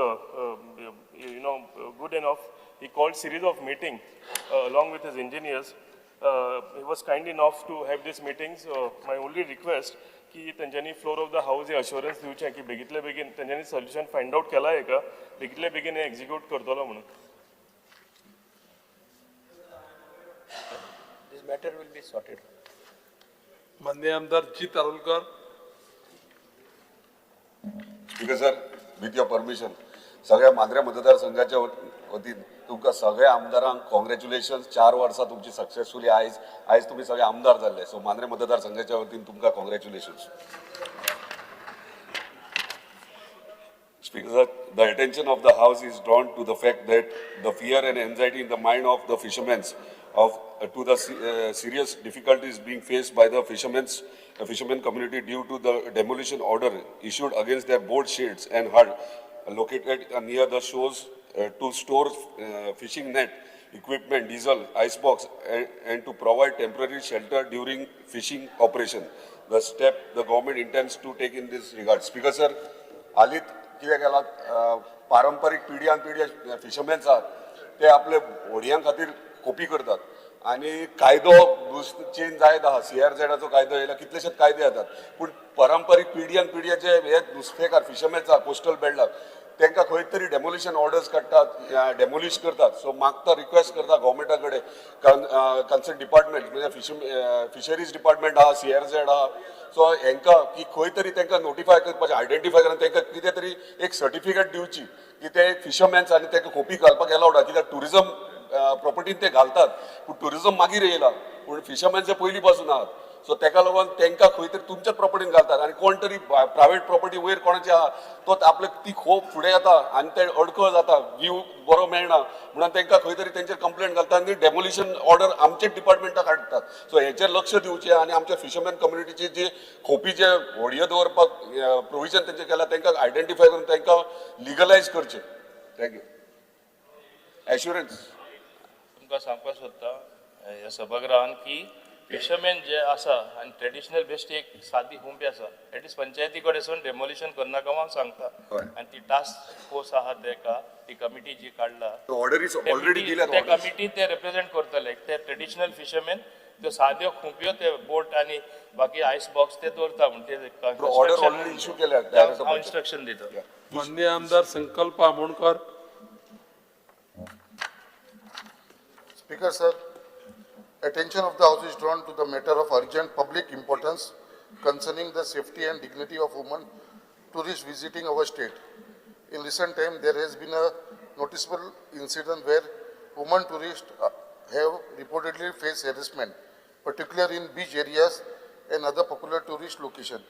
good enough. He called series of meetings along with his engineers. He was kind enough to have these meetings. My only request की त्यांनी floor of the house हे assurance दिवचें की बेगीतले बेगीन त्यांनी solution find out केला आहे का बेगीतले बेगीन हे एक्झिक्यूट करतलो म्हणून This matter will be sorted. माननीय आमदार ji Tarulkar. Speaker sir, with your permission, सगळ्या मांद्रे मतदारसंघाच्या वतीन तुमकां सगळ्या आमदारांक कॉंग्रॅच्युलेशन्स. 4 वर्सां तुमची सक्सेसफुली आयज तुम्ही सगळे आमदार जाल्ले. सो मांद्रे मतदारसंघाच्या वतीन तुमकां congratulations. Speaker sir, the attention of the House is drawn to the fact that the fear and anxiety in the mind of the fishermen to the serious difficulties being faced by the fishermen community due to the demolition order issued against their boat sheds and hut located near the shores to store fishing net, equipment, diesel, ice box, and to provide temporary shelter during fishing operation. The step the government intends to take in this regard. Speaker sir, हालीत कितें केलां, पारंपारीक पिढ्यान पिढ्या फिशरमॅन्स आहात ते आपले होडयां खातीर खोपी करतात आणि कायदो चेंज जायत आहा. CRZचो कायदो येयला, कितलेशेच कायदे येतात, पूण पारंपारीक पिढ्यान पिढ्या जे हे नुस्तेकार फिशरमॅन्स आहा कोस्टल बेल्टाक तांकां खंय तरी डेमोलिशन ऑर्डर्स काडटात, डेमोलिश करतात. सो म्हाका रिक्वेस्ट करता गव्हर्मेंटा कडेन, कन्सर्न डिपार्टमेंट म्हणजे फिशरीज डिपार्टमेंट आहा, CRZ आहा, सो हांकां की खंय तरी तांकां नोटिफाय करपाचें, आयडेंटिफाय करून तांकां कितें तरी एक सर्टिफिकेट दिवची की ते फिशरमॅन्स आनी तांकां खोपी घालपाक अलावड आहा. कित्याक टुरिजम प्रॉपर्टीन ते घालतात पूण टुरिजम मागीर येयला, पूण फिशरमॅन्स जे पयलीं पासून आहात. सो ताका लागून तांकां खंय तरी तुमच्याच प्रॉपर्टीन घालतात आनी कोण तरी प्रायवेट प्रॉपर्टी वयर कोणाची आहा तो आपले ती खोप फुडें येता आनी ते अडखळ जाता, व्यू बरो मेळना म्हणून तांकां खंय तरी तेंचेर कंप्लेंट घालतात आनी डेमोलिशन ऑर्डर आमचेच डिपार्टमेंटाक हाडटात. सो हेचेर लक्ष दिवचें आनी आमच्या फिशरमॅन कम्युनिटीची जी खोपी जे व्हडयो दवरपाक प्रोविजन तेंचें केलां तांकां आयडेंटिफाय करून तांकां लिगलायज करचें. थँक्यू. एश्युरन्स तुमकां सांगपाक सोदता ह्या सभागृहान की फिशरमॅन जे आसा आनी ट्रेडिशनल बेश्टी एक सादी हुंपी आसा एटलिस्ट पंचायती कडेन वचून डेमोलिशन करनाका हांव सांगता. आनी ती टास्क फोर्स आहा तेका ती कमिटी जी काडला त्या कमिटी ते रिप्रेझेंट करतले. ते ट्रेडिशनल फिशरमॅन त्यो साद्यो खुंप्यो ते बोट आनी बाकी आयस बॉक्स ते दवरता म्हण ते इन्स्ट्रक्शन दिता. माननीय आमदार संकल्प Amonkar. Speaker sir, attention of the House is drawn to the matter of urgent public importance concerning the safety and dignity of women tourists visiting our state. In recent time, there has been a noticeable incident where women tourists have reportedly faced harassment, particularly in beach areas and other popular tourist locations.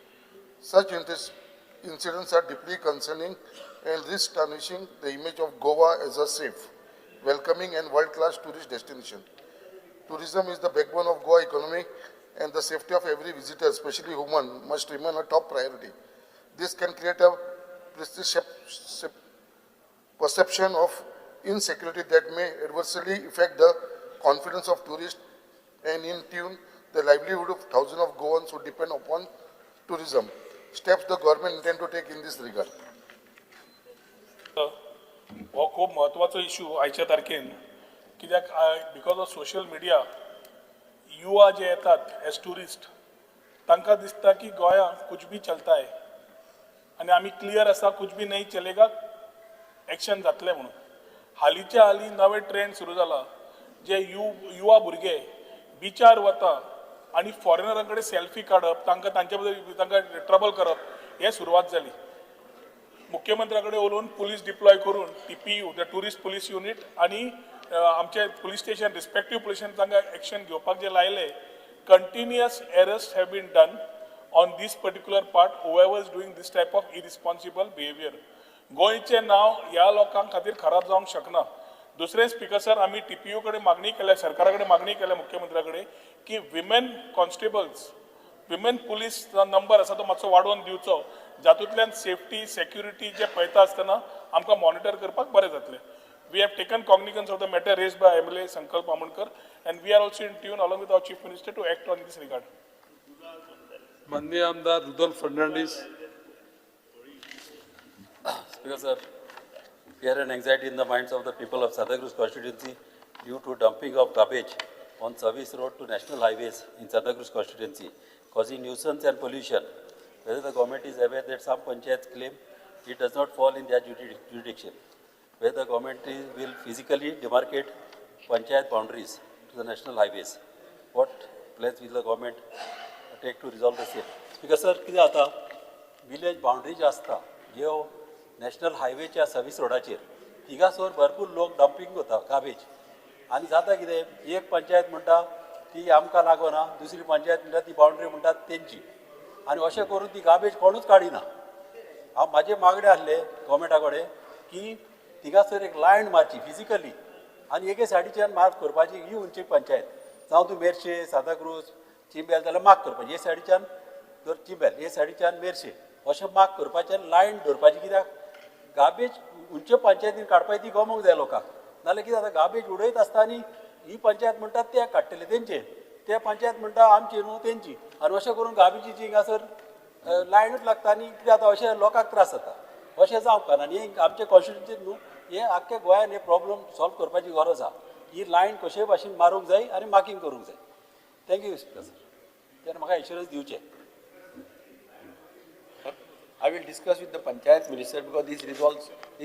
Such incidents are deeply concerning and risk tarnishing the image of Goa as a safe, welcoming and world-class tourist destination. Tourism is the backbone of Goa economy and the safety of every visitor, especially women, must remain a top priority. This can create a perception of insecurity that may adversely affect the confidence of tourists and in turn the livelihood of thousands of Goans who depend upon tourism. Steps the government intend to take in this regard. हो खूप महत्वाचो issue आयच्या तारखेन कित्याक because of social media युवा जे येतात age tourist तांकां दिसता की गोंयांत कुछ भी चलता है आनी आमी क्लियर आसा कुछ भी नहीं चलेगा एक्शन जातलें म्हणून. हालींच्या हालीं नवे ट्रेंड सुरू जाला जे युवा भुरगे बिचार वता आनी फॉरेनरां कडेन सेल्फी काडप तांकां तांचे बद्दल तांकां ट्रबल करप हे सुरवात जाली. मुख्यमंत्र्याकडे उलोवन पुलीस डिप्लॉय करून TPU the tourist police unit आणि आमचे police station respective police station तांकां एक्शन घेवपाक जे लायले continuous arrest have been done on this particular part whoever is doing this type of irresponsible behaviour. गोंयचें नांव ह्या लोकां खातीर खराब जावंक शकना. दुसरें स्पीकर सर आमी TPU कडेन मागणी केल्या, सरकारा कडेन मागणी केल्या मुख्यमंत्र्या कडेन की विमेन कॉन्स्टेबल्स विमेन पुलीसचा नंबर आसा तो मातसो वाडोवन दिवचो जातूंतल्यान सेफ्टी सेक्युरिटी जे पळयता आसतना आमकां मॉनिटर करपाक बरें जातलें. We have taken cognizance of the matter raised by MLA Sankalp Amankar, and we are also in tune along with our Chief Minister to act on this regard. माननीय आमदार Rudolf Fernandes. Speaker sir, fear and anxiety in the minds of the people of Santa Cruz constituency due to dumping of garbage on service road to national highways in Santa Cruz constituency, causing nuisance and pollution. Whether the government is aware that some panchayats claim it does not fall in their jurisdiction. Whether the government will physically demarcate panchayat boundaries to the national highways. What plans will the government take to resolve the same? Speaker sir, कितें जाता village boundary जी आसता ज्यो national हायवेच्या service रोडाचेर थिगासोर भरपूर लोक dumping करता garbage आनी जाता कितें एक पंचायत म्हणटा ती आमकां लागना दुसरी पंचायत म्हणटा ती बाउंड्री म्हणटा तेंची आनी अशें करून ती गार्बेज कोणूच काडिना. हांव म्हाजे मागणे आसले गोवमेंटा कडेन की थिगासर एक लायन मारची फिजिकली आनी एके सायडीच्यान मार्क करपाची ही उंची पंचायत जावं तूं मेर्शे सांताक्रूज चिंबेल जाल्यार मार्क करपाची हे सायडीच्यान तर चिंबेल हे सायडीच्यान मेर्शे अशें मार्क करपाचें लायन दवरपाची कित्याक गार्बेज उंचे पंचायतीन काडपाची ती गमोंक जाय लोकांक नाल्यार कितें जाता गार्बेज उडयत आसता आनी ही पंचायत म्हणटा ते काडटले तेंचे ते पंचायत म्हणटा आमची न्हू तेंची आनी अशें करून गार्बेजीची हिंगासर लायनूच लागता आनी कितें जाता अशें लोकांक त्रास जाता. अशें जावपाना आनी हे आमचे कॉन्स्टिट्युन्सीन न्हू हे आख्या गोंयान हे प्रॉब्लम सॉल्व करपाची गरज आहा. ही लायन कशेय भाशेन मारूंक जाय आनी मार्किंग करूंक जाय. Thank you speaker sir. तेन्ना म्हाका इन्शुरन्स दिवचे. I will discuss with the Panchayat Minister because this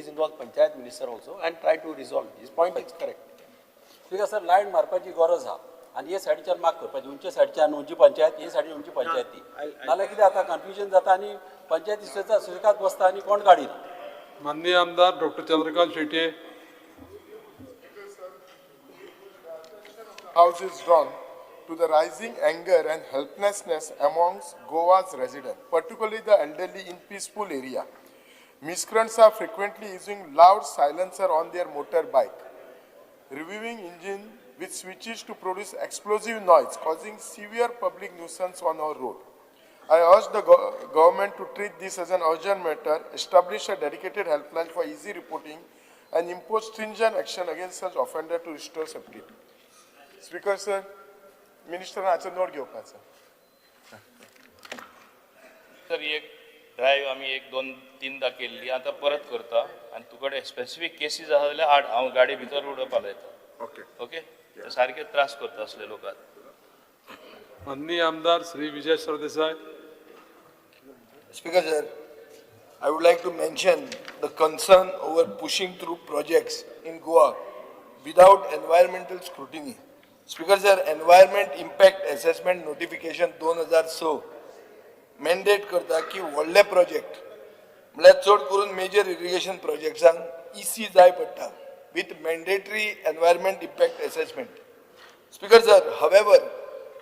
involves Panchayat Minister also and try to resolve. His point is correct. Speaker sir line मारपाची गरज आहा आनी हे सायडीच्यान मार्क करपाची उंचे सायडीच्यान उंची पंचायत हे सायडीन उंची पंचायत ती नाल्यार कितें जाता कन्फ्युजन जाता आनी पंचायती सुशेगाद बसता आनी कोण काडिना. माननीय आमदार doctor Chandrakant Shetye. House is drawn to the rising anger and helplessness amongst Goa's residents, particularly the elderly in peaceful area. Miscreants are frequently using loud silencer on their motorbike, reviewing engine which switches to produce explosive noise, causing severe public nuisance on our road. I urge the government to treat this as an urgent matter, establish a dedicated helpline for easy reporting, and impose stringent action against such offenders to restore safety. Speaker sir, Minister हाचो note घेवपाचो. Sir एक drive आमी एक दोन तीनदा केल्ली आतां परत करता आनी तुकडे स्पेसिफीक केसीस आसा जाल्यार हांव गाडी भितर उडोवपाक लायता. ओके सारके त्रास करता असले लोकांक. माननीय आमदार Shri Vijay Sardesai. Speaker sir, I would like to mention the concern over pushing through projects in Goa without environmental scrutiny. Speaker sir, environment impact assessment notification 2006 mandate करता की व्हडले प्रोजेक्ट म्हळ्यार चड करून मेजर इरिगेशन प्रोजेक्ट्सांक EC जाय पडटा with mandatory environment impact assessment. Speaker sir, however,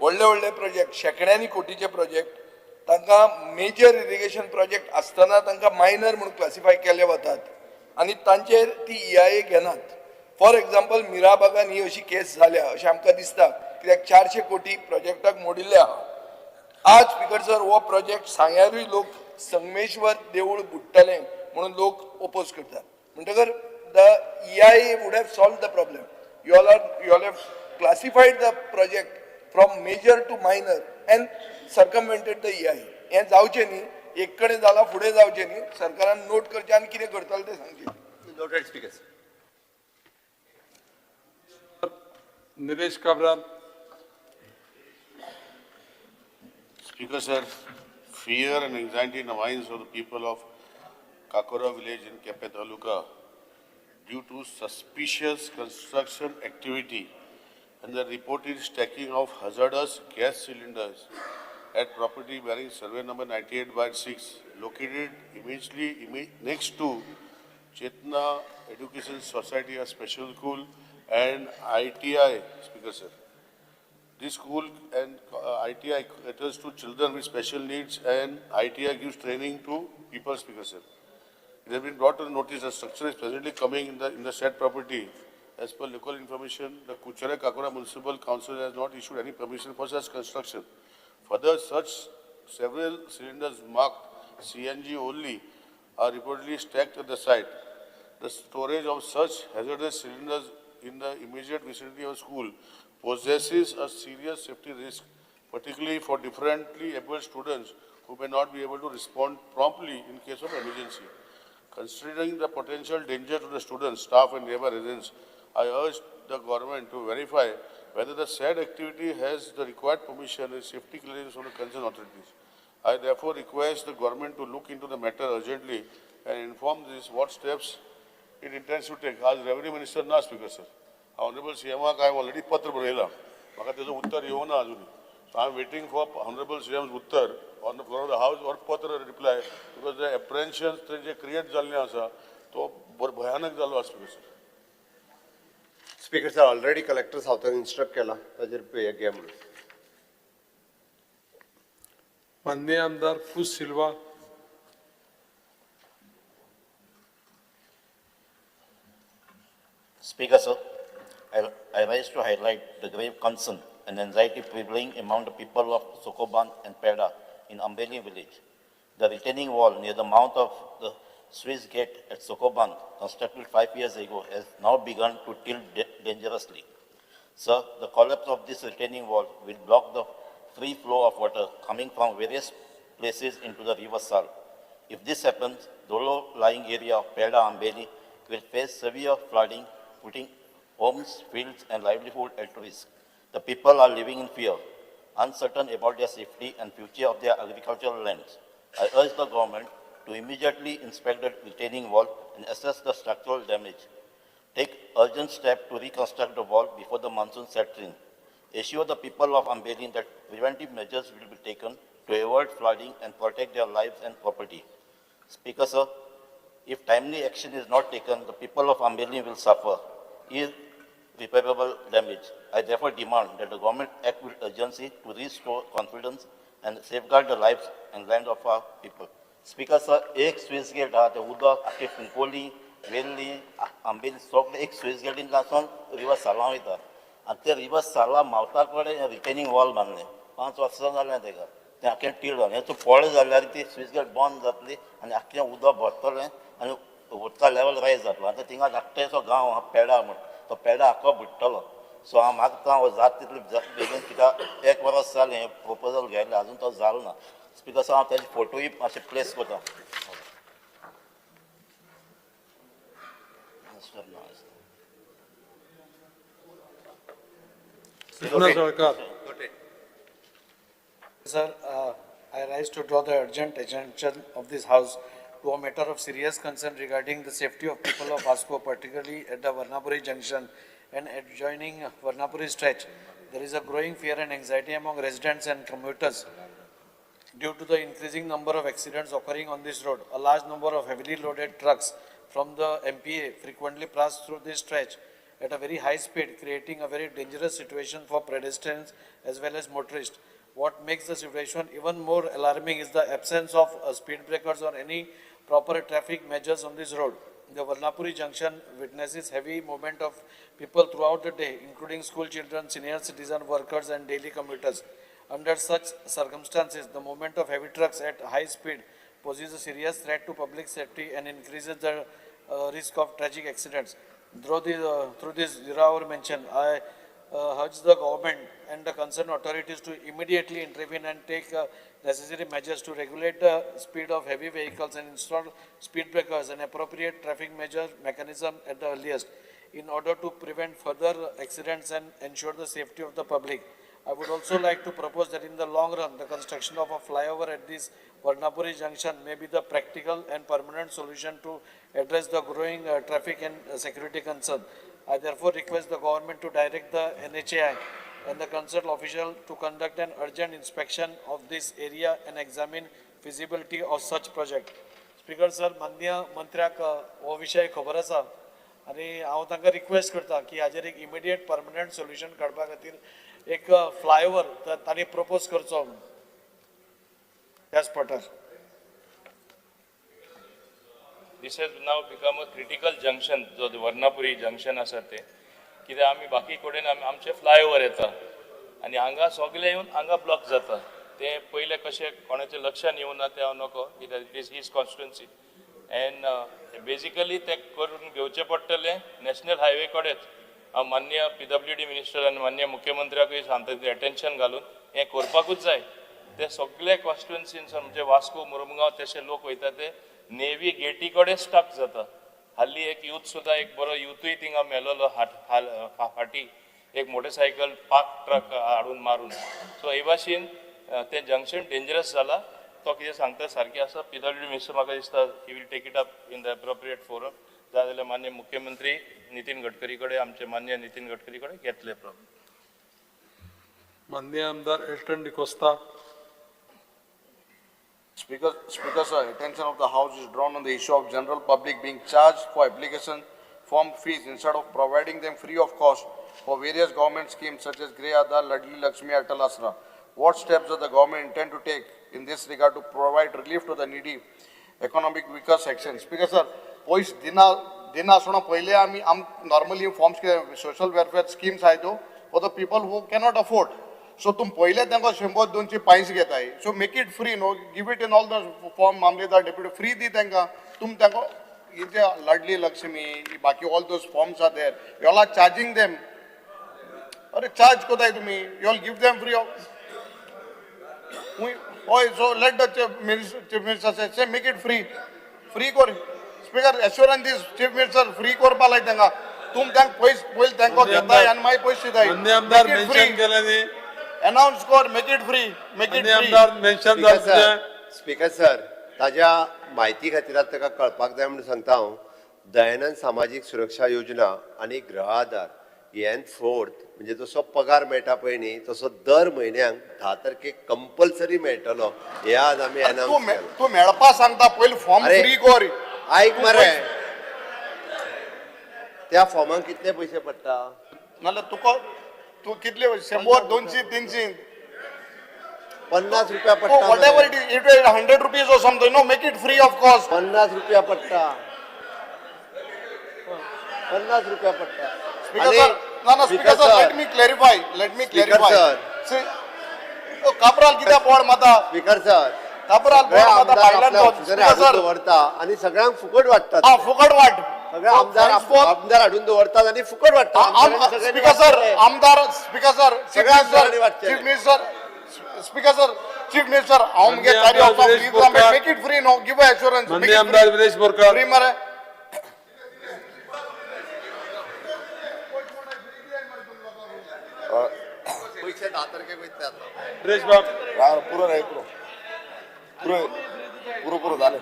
व्हडले project शेकड्यांनी कोटीचे प्रोजेक्ट तांकां मेजर इरिगेशन प्रोजेक्ट आसतना तांकां मायनर म्हणून क्लासिफाय केले वतात आनी तांचेर ती EIA घेनात. फॉर एग्जाम्पल मिराबागान ही अशी केस जाल्या अशें आमकां दिसता कित्याक 400 कोटी प्रोजेक्टाक मोडिल्ले आहा. आज स्पीकर सर हो प्रोजेक्ट सांग्यारूय लोक संगमेश्वर देवूळ बुडटलें म्हणून लोक ओपोज करतात. म्हणटकर the EIA would have solved the problem. You all have classified the project from major to minor and circumvented the EIA. हे जावचें न्ही एक कडेन जाला फुडें जावचें न्ही सरकारान नोट करचें आनी कितें करतले तें सांगचें. Noted speakers. Nilesh Cabral. Speaker sir, fear and anxiety in the minds of the people of Kakora village in Kepe Taluka due to suspicious construction activity and the reported stacking of hazardous gas cylinders at property bearing survey number 98/6 located immediately next to Chetna Education Society, a special school, and ITI, Speaker sir. This school and ITI caters to children with special needs and ITI gives training to people, Speaker sir. It has been brought to notice that structure is presently coming in the said property. As per local information, the Kuchare Kakora Municipal Council has not issued any permission for such construction. Further, such several cylinders marked CNG only are reportedly stacked at the site. The storage of such hazardous cylinders in the immediate vicinity of school possesses a serious safety risk, particularly for differently able students who may not be able to respond promptly in case of emergency. Considering the potential danger to the students, staff and nearby residents, I urge the government to verify whether the said activity has the required permission and safety clearance from the concerned authorities. I therefore request the government to look into the matter urgently and inform this what steps it intends to take. As Revenue Minister ना Speaker sir, Honorable CM काय already पत्र बरयला, म्हाका तेजो उत्तर येवना अजून. So I am waiting for Honorable CM's उत्तर on the floor of the House or पत्र reply because the apprehensions जे create जाल्ले आसा तो भयानक जालो आसा Speaker sir. Speaker sir already collector सावथान इन्स्ट्रक्ट केला ताजेर पे घे म्हणून. माननीय आमदार पुस Silva. Speaker, sir, I rise to highlight the grave concern and anxiety prevailing among the people of Sokoban and Peda in Ambeli village. The retaining wall near the mouth of the Swiss gate at Sokoban, constructed 5 years ago, has now begun to tilt dangerously. Sir, the collapse of this retaining wall will block the free flow of water coming from various places into the river Sal. If this happens, the low-lying area of Peda Ambeli will face severe flooding, putting homes, fields, and livelihood at risk. The people are living in fear, uncertain about their safety and future of their agricultural lands. I urge the government to immediately inspect the retaining wall and assess the structural damage. Take urgent steps to reconstruct the wall before the monsoon sets in. Assure the people of Ambeli that preventive measures will be taken to avoid flooding and protect their lives and property. Speaker, sir, if timely action is not taken, the people of Ambeli will suffer irreparable damage. I therefore demand that the government act with urgency to restore confidence and safeguard the lives and land of our people. Speaker, sir, एक Swiss gate हा ते उदक आख्खे कुंकोली, वेल्ली, आंबेली सगळे एक Swiss गेटीन लासून river साला वयता. आनी ते रिवर साला मावता कडेन रिटेनिंग वॉल बांदलें. 5 वर्सां जाल्यां तेका. तें आख्खें टिल्ड जालें. हेचो पळ जाल्यार ती स्विस गेट बंद जातली आनी आख्खें उदक भरतलें आनी उदका लेवल रायज जातलो. आतां थिंगा धाकटेसो गांव आहा पेडा म्हूण. तो पेडा आख्खो बुडटलो. सो हांव मागता हो जाता तितले बेगीन कित्याक 1 वर्स जालें हें प्रपोजल घ्यायलें आजून तो जालो ना. स्पीकर सर हांव तेजे फोटोय मातशे प्लेस करता. Sir, I rise to draw the urgent attention of this House to a matter of serious concern regarding the safety of people of Vasco, particularly at the Varnapuri junction and adjoining Varnapuri stretch. There is a growing fear and anxiety among residents and commuters due to the increasing number of accidents occurring on this road. A large number of heavily loaded trucks from the MPA frequently pass through this stretch at a very high speed, creating a very dangerous situation for pedestrians as well as motorists. What makes the situation even more alarming is the absence of speed breakers or any proper traffic measures on this road. The Varnapuri junction witnesses heavy movement of people throughout the day, including school children, senior citizen, workers and daily commuters. Under such circumstances, the movement of heavy trucks at high speed poses a serious threat to public safety and increases the risk of tragic accidents. Through this zero-hour mention, I urge the government and the concerned authorities to immediately intervene and take necessary measures to regulate the speed of heavy vehicles and install speed breakers and appropriate traffic mechanism at the earliest in order to prevent further accidents and ensure the safety of the public. I would also like to propose that in the long run, the construction of a flyover at this Varnapuri junction may be the practical and permanent solution to address the growing traffic and security concern. I therefore request the government to direct the NHAI and the concerned official to conduct an urgent inspection of this area and examine feasibility of such project. Speaker sir, माननीय मंत्र्याक हो विषय खबर आसा आनी हांव तांकां request करता की हाजेर एक इमिडिएट परमनंट सोल्युशन काडपा खातीर एक फ्लायओवर तांणी प्रपोज करचो त्या स्पॉटार. This has now become a critical junction, जो Varnapuri junction आसा ते. कित्याक आमी बाकी कडेन आमचे फ्लायओवर येता आनी हांगा सगळे येवन हांगा ब्लॉक जाता. ते पयले कशें कोणाचें लक्षान येवं ना ते हांव नको कित्याक it is his constituency and basically ते करून घेवचें पडटलें नॅशनल हायवे कडेच हांव मान्य PWD मिनिस्टर आनी मान्य मुख्यमंत्र्याकूय सांगता तें एटेन्शन घालून हें करपाकूच जाय ते सगळे कॉन्स्टिट्युन्सीन म्हणजे वास्को मुरमुगांव तशे लोक वयता ते नेवी गेटी कडेन स्टक जाता हाल्ली एक यूथ सुद्दां एक बरो यूथूय थिंगा मेलोलो फाटी एक मोटरसायकल पार्क ट्रक हाडून मारून सो हे भाशेन तें जंक्शन डेंजरस जाला तो कितें सांगता सारकें आसा PWD मिनिस्टर म्हाका दिसता he will take it up in the appropriate forum जाय जाल्यार मान्य मुख्यमंत्री नितीन गडकरी कडेन आमचे मान्य नितीन गडकरी कडेन घेतले प्रॉब्लेम माननीय आमदार Altone D'Costa. Speaker, sir, attention of the House is drawn on the issue of general public being charged for application form fees instead of providing them free of cost for various government schemes such as Grey Aadhar, Ladli Lakshmi, Atal Asra. What steps does the government intend to take in this regard to provide relief to the needy, economic weaker sections? Speaker, sir, pois dina asona paile ami normally forms social welfare schemes ahay to for the people who cannot afford. So तुम पहिले तांकां 100-200 पायस घेताय so make it free no give it in all the form मामलेदार deputy free दी तांकां तुम तांकां इथे लाडली लक्ष्मी बाकी all those forms are there you are charging them अरे चार्ज कोताय तुमी you all give them free of ओय so let the chief minister say make it free free कर speaker assurance this chief minister free करपा लाय तांकां तुम तांकां पयस तांकां घेताय आनी मागीर पयस दिताय माननीय आमदार मेन्शन केल्यानी अनाउंस कर मेक इट फ्री आमदार मेन्शन जालें. स्पीकर सर ताज्या म्हायती खातीर आतां ताका कळपाक जाय म्हणून सांगता हांव दयानंद सामाजीक सुरक्षा योजना आनी गृह आधार हें फोर्थ म्हणजे जसो पगार मेळटा पळय न्ही तसो दर म्हयन्याक 10 तारखेक कंपल्सरी मेळटलो हे आज आमी अनाउंस केला. तू मेळपा सांगता पयलीं फॉर्म फ्री कर आयक मरे त्या फॉर्माक कितले पयशे पडटा नाल्यार तुका तू कितले 100-200 300 50 रुपया पडटा whatever it is 100 rupees or something no make it free of cost 50 रुपया पडटा 50 रुपया पडटा. Speaker sir, no, Speaker sir, let me clarify. See, कापराल कित्याक बोर्ड माता स्पीकर सर कापराल बोर्ड माता भायल्यान स्पीकर सर दवरता आनी सगळ्यांक फुकट वाडटात. हा फुकट वाट सगळे आमदार हाडून दवरतात आनी फुकट वाडटात. स्पीकर सर आमदार speaker sir chief minister speaker sir chief minister हांव मुगे कार्य of make it free no give assurance माननीय आमदार विलेश बोरकार. फ्री मरे पैसे 10 तारखेक वयतात. विलेश बाब पुरो रे पुरो जालें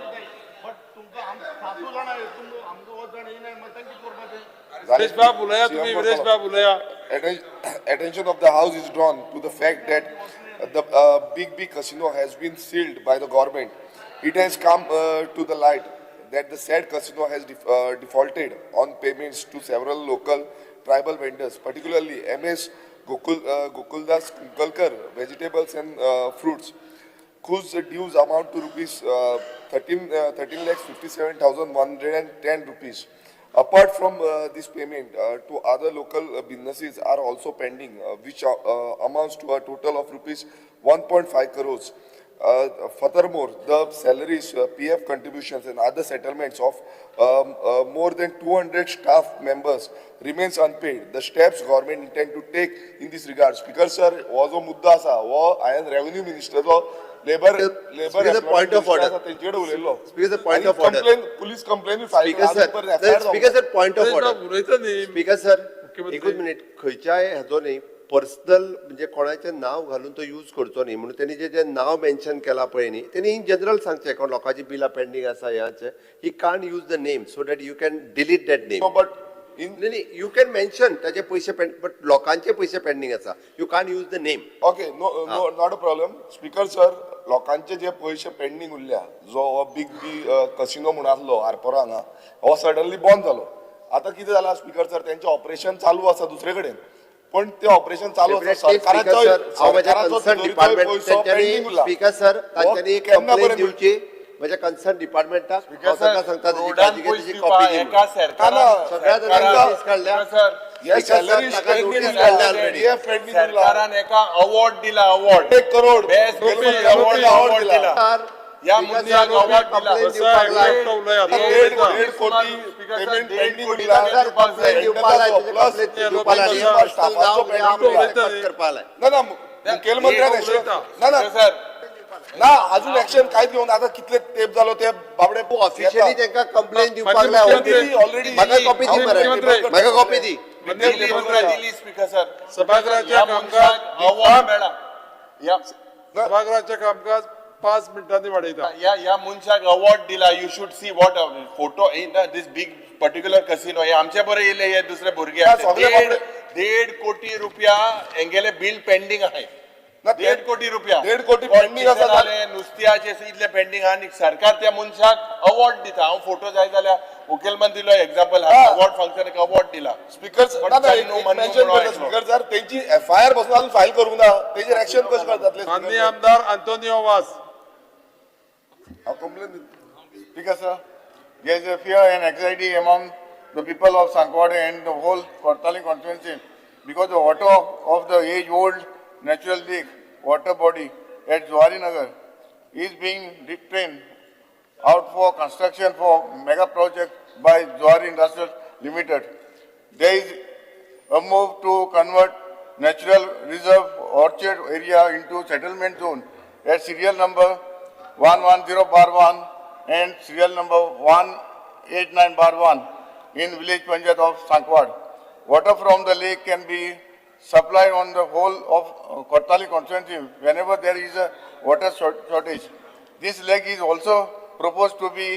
विलेश बाब उलया तुम्ही विलेश बाब उलया. Attention of the House is drawn to the fact that the big casino has been sealed by the government. It has come to the light that the said casino has defaulted on payments to several local tribal vendors, particularly MS Gokuldas Kunkalkar, vegetables and fruits, whose dues amount to rupees 13,57,110 rupees. Apart from this payment, to other local businesses are also pending, which amounts to a total of rupees 1.5 crores. Furthermore, the salaries, PF contributions and other settlements of more than 200 staff members remains unpaid. The steps government intend to take in this regard. Speaker sir, हो जो मुद्दा आसा हो हांवें revenue मिनिस्टरचो labour point of order. तेंचेकडे उलयल्लो. Speaker, point of order. Police complaint file Speaker sir, point of order. Speaker sir, एकूच मिनिट खंयच्याय हाजो न्ही पर्सनल म्हणजे कोणाचें नांव घालून तो यूज करचो न्ही म्हणून तेणी जे नांव मेन्शन केला पळय न्ही तेणी इन जनरल सांगचें कोण लोकांची बिलां पेंडींग आसा ह्याचें he can't use the name so that you can delete that name. But न्ही यू कॅन मेन्शन ताचे पयशे बट लोकांचे पयशे पेंडींग आसा you can't use the name. Okay no not a problem. Speaker sir लोकांचे जे पयशे पेंडींग उरल्या जो बिग कसिनो म्हणून आसलो आरपोरा हांगा हो सडनली बंद जालो. आतां कितें जालां स्पीकर सर तेंचें ऑपरेशन चालू आसा दुसरे कडेन पण ते ऑपरेशन चालू आसा सरकाराचो स्पीकर सर तांच्यांनी एक कंप्लेंट दिवची म्हज्या कन्सर्न डिपार्टमेंटाक सांगता सगळ्या Yes, salary is pending already. They have pending सरकारान एका अवॉर्ड दिला अवॉर्ड 1 करोड अवॉर्ड दिला या मुद्द्याक अवॉर्ड दिला दीड कोटी पेमेंट पेंडिंग दिला ना ना अजून ऍक्शन काय घेऊन आता कितले तेप झालो ते बाबडे ऑफिशियली त्यांना कंप्लेंट दिवपाक लाय ऑलरेडी म्हाका कॉपी दी मरे म्हाका कॉपी दी दिली स्पीकर सर सभागृहाचे कामकाज अवॉर्ड मेळा या सभागृहाचे कामकाज 5 मिनिटांनी वाडयता या मनशाक अवॉर्ड दिला you should see what photo in this big particular casino हे आमचे बरे येले हे दुसरे भुरगे 1.5 कोटी रुपया हेंगेले बिल पेंडिंग आहे 1.5 कोटी रुपया 1.5 कोटी पेंडिंग आसा नुस्त्याचे इतले पेंडिंग आनी सरकार त्या मनशाक अवॉर्ड दिता हांव फोटो जाय जाल्यार मुखेलमंत्रीलो एग्जाम्पल अवॉर्ड फंक्शनाक अवॉर्ड दिला स्पीकर स्पीकर सर त्यांची एफआयआर पासून अजून फाईल करूंक ना तेजेर एक्शन कशें करतातले माननीय आमदार आंतोनियो वास Speaker sir, there is a fear and anxiety among the people of Sankwade and the whole Kortali constituency because the water of the age-old natural lake water body at Zuari Nagar is being drained out for construction for mega project by Zuari Industrial Limited. There is a move to convert natural reserve orchard area into settlement zone at serial number 110/1 and serial number 189/1 in village Panchayat of Sankwad. Water from the lake can be supplied on the whole of Kortali constituency whenever there is a water shortage. This lake is also proposed to be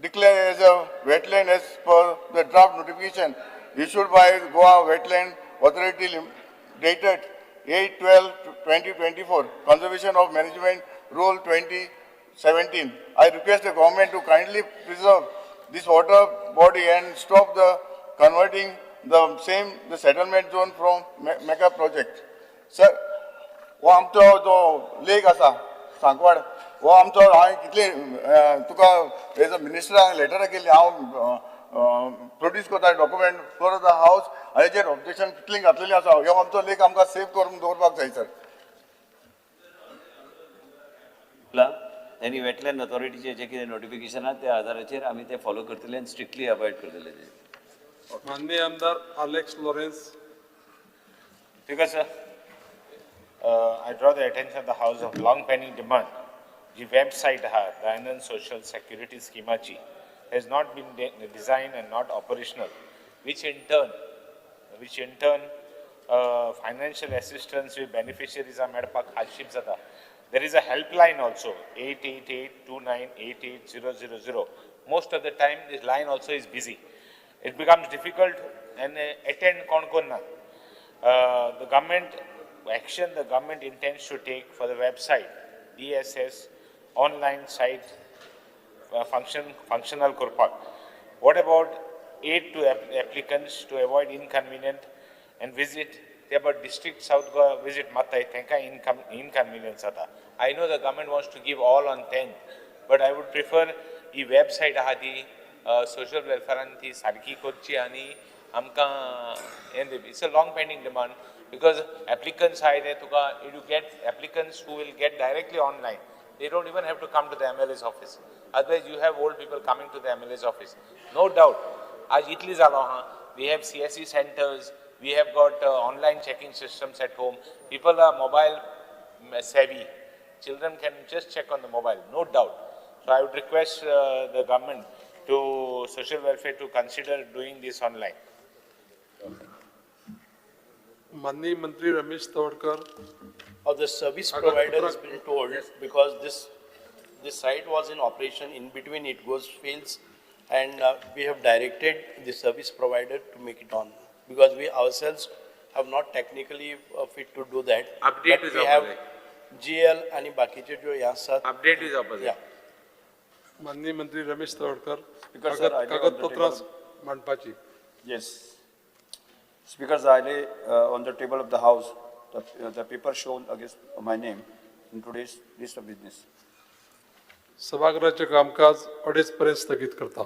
declared as a wetland as per the draft notification issued by Goa Wetland Authority dated 8/12/2024, Conservation of Management Rule 2017. I request the government to kindly preserve this water body and stop the converting the settlement zone from mega project. Sir, हो आमचो जो लेक आसा सांकवाड हो आमचो हांवें कितले तुका as a मिनिस्टराक letter केल्ली हांव प्रोड्यूस करता डॉक्युमेंट फॉर द हावस आनी हेजेर ऑब्जेक्शन कितली घातलेली आसा हो आमचो लेक आमकां सेफ करून दवरपाक जाय सर. त्यांनी वेटलँड ऑथॉरिटीचे जे कितें नोटिफिकेशन आहा त्या आधाराचेर आमी ते फॉलो करतले आनी स्ट्रिक्टली अवॉइड करतले. माननीय आमदार Alex Lawrence. Speaker sir, I draw the attention of the House of long pending demand. The website the Anand Social Security Schemachi has not been designed and not operational, which in turn financial assistance with beneficiaries are made up hardship zata. There is a helpline also 888-2988-000. Most of the time this line also is busy. It becomes difficult and attend konna. The government intends to take for the website DSS online site functional kurpak. What about aid to applicants to avoid inconvenient and visit? They about district south go visit matai thenka inconvenience ata. I know the government wants to give all on 10th, but I would prefer e website ahadi social welfare anti sarki korchi ani amka it's a long pending demand because applicants are there you get applicants who will get directly online. They don't even have to come to the MLA's office. Otherwise you have old people coming to the MLA's office. No doubt. Aaj itli zalo we have CSE centers. We have got online checking systems at home. People are mobile savvy. Children can just check on the mobile, no doubt. So I would request the government to social welfare to consider doing this online. माननीय मंत्री Ramesh Tawadkar. The service provider has been told because this site was in operation, in between it fails, and we have directed the service provider to make it on because we ourselves have not technically fit to do that. Update but is we have GL आणि बाकीचे जो यहाँ साथ update is opposite. Yeah. माननीय मंत्री Ramesh Tawadkar. Speaker sir, I कागदपत्र मांडपाची. Yes. Speaker sir, I lay on the table of the House the paper shown against my name in today's list of business. सभागृहाचे कामकाज 2:30 पर्यंत स्थगित करता.